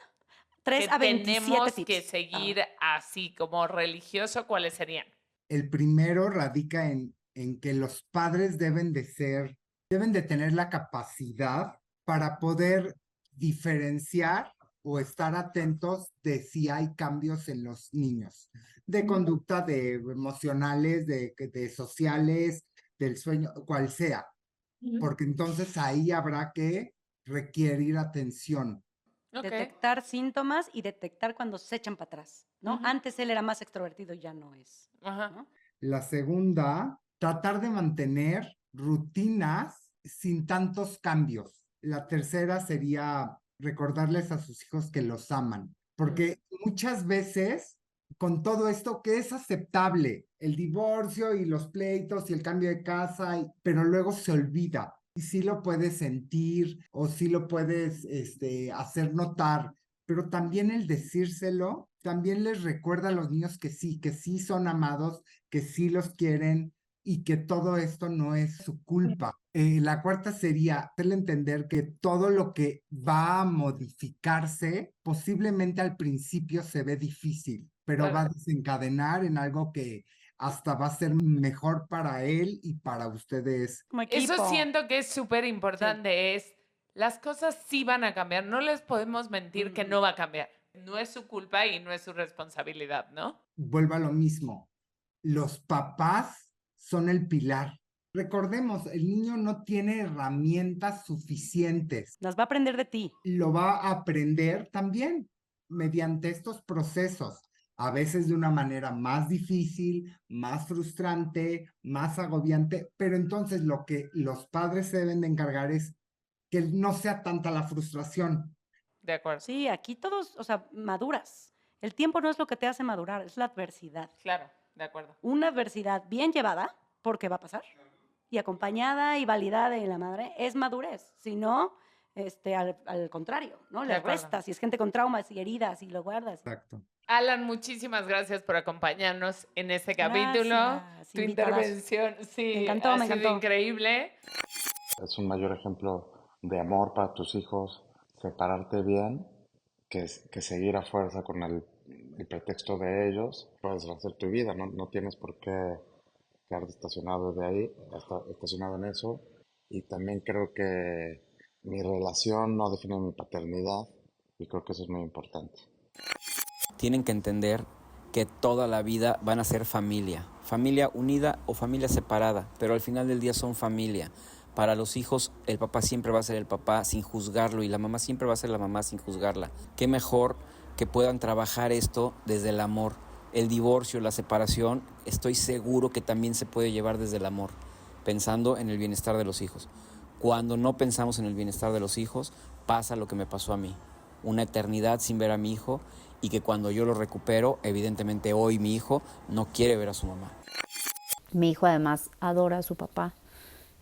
3 que a 27 tenemos tips. que seguir así como religioso, ¿cuáles serían? El primero radica en que los padres deben de tener la capacidad para poder diferenciar o estar atentos de si hay cambios en los niños, de conducta, de emocionales, de sociales, del sueño, cual sea, porque entonces ahí habrá que requerir atención. Ok. Detectar síntomas y detectar cuando se echan para atrás, ¿no? Ujú. Antes él era más extrovertido y ya no es. Ajá. ¿no? La segunda, tratar de mantener rutinas sin tantos cambios. La tercera sería recordarles a sus hijos que los aman, porque muchas veces con todo esto que es aceptable, el divorcio y los pleitos y el cambio de casa, pero luego se olvida. Y sí lo puedes sentir o sí lo puedes hacer notar, pero también el decírselo, también les recuerda a los niños que sí son amados, que sí los quieren y que todo esto no es su culpa. La cuarta sería hacerle entender que todo lo que va a modificarse posiblemente al principio se ve difícil, pero va a desencadenar en algo que hasta va a ser mejor para él y para ustedes. Como equipo. Eso siento que es súper importante, es las cosas sí van a cambiar, no les podemos mentir que no va a cambiar. No es su culpa y no es su responsabilidad, ¿no? Vuelva a lo mismo. Los papás son el pilar. Recordemos, el niño no tiene herramientas suficientes. Las va a aprender de ti. Lo va a aprender también mediante estos procesos, a veces de una manera más difícil, más frustrante, más agobiante, pero entonces lo que los padres se deben de encargar es que no sea tanta la frustración. De acuerdo. Sí, aquí todos, o sea, maduras. El tiempo no es lo que te hace madurar, es la adversidad. Claro, de acuerdo. Una adversidad bien llevada, porque va a pasar, y acompañada y validada en la madre, es madurez. Si no, al contrario, ¿no? De Le acuerdo. restas, y es gente con traumas y heridas y lo guardas. Exacto. Alan, muchísimas gracias por acompañarnos en este capítulo. Gracias, Tu invitadas. intervención, sí, Me encantó, ha me sido encantó. increíble. Es un mayor ejemplo de amor para tus hijos, separarte bien, que seguir a fuerza con el pretexto de ellos. Puedes hacer tu vida, no tienes por qué quedarte estacionado estacionado en eso. Y también creo que mi relación no define mi paternidad y creo que eso es muy importante. Tienen que entender que toda la vida van a ser familia, familia unida o familia separada, pero al final del día son familia. Para los hijos, el papá siempre va a ser el papá sin juzgarlo y la mamá siempre va a ser la mamá sin juzgarla. Qué mejor que puedan trabajar esto desde el amor. El divorcio, la separación, estoy seguro que también se puede llevar desde el amor, pensando en el bienestar de los hijos. Cuando no pensamos en el bienestar de los hijos, pasa lo que me pasó a mí. Una eternidad sin ver a mi hijo y que cuando yo lo recupero, evidentemente hoy mi hijo no quiere ver a su mamá. Mi hijo además adora a su papá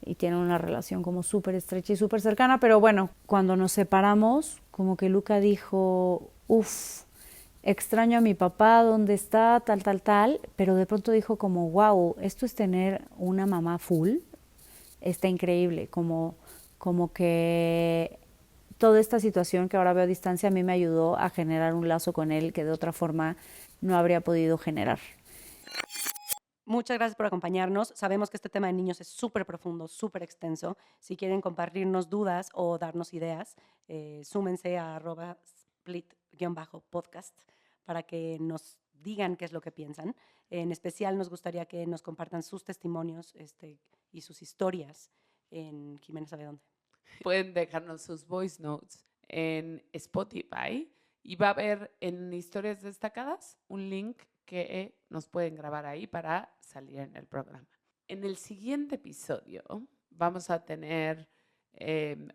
y tiene una relación como súper estrecha y súper cercana, pero bueno, cuando nos separamos, como que Luca dijo, extraño a mi papá, ¿dónde está? Tal, pero de pronto dijo como, wow, esto es tener una mamá full, está increíble, como que toda esta situación que ahora veo a distancia a mí me ayudó a generar un lazo con él que de otra forma no habría podido generar. Muchas gracias por acompañarnos. Sabemos que este tema de niños es súper profundo, súper extenso. Si quieren compartirnos dudas o darnos ideas, súmense a @split_podcast para que nos digan qué es lo que piensan. En especial nos gustaría que nos compartan sus testimonios y sus historias en Jimena sabe dónde. Pueden dejarnos sus voice notes en Spotify y va a haber en historias destacadas un link que nos pueden grabar ahí para salir en el programa. En el siguiente episodio vamos a tener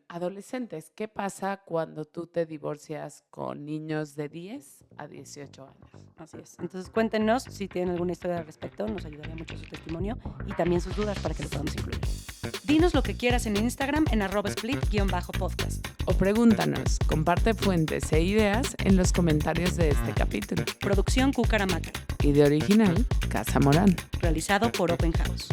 adolescentes. ¿Qué pasa cuando tú te divorcias con niños de 10 a 18 años? Así es. Entonces cuéntenos si tienen alguna historia al respecto. Nos ayudaría mucho su testimonio y también sus dudas para que lo podamos incluir. Dinos lo que quieras en Instagram en @split_podcast. O pregúntanos, comparte fuentes e ideas en los comentarios de este capítulo. Producción Cucaramaca. Idea original, Casa Morán. Realizado por Open House.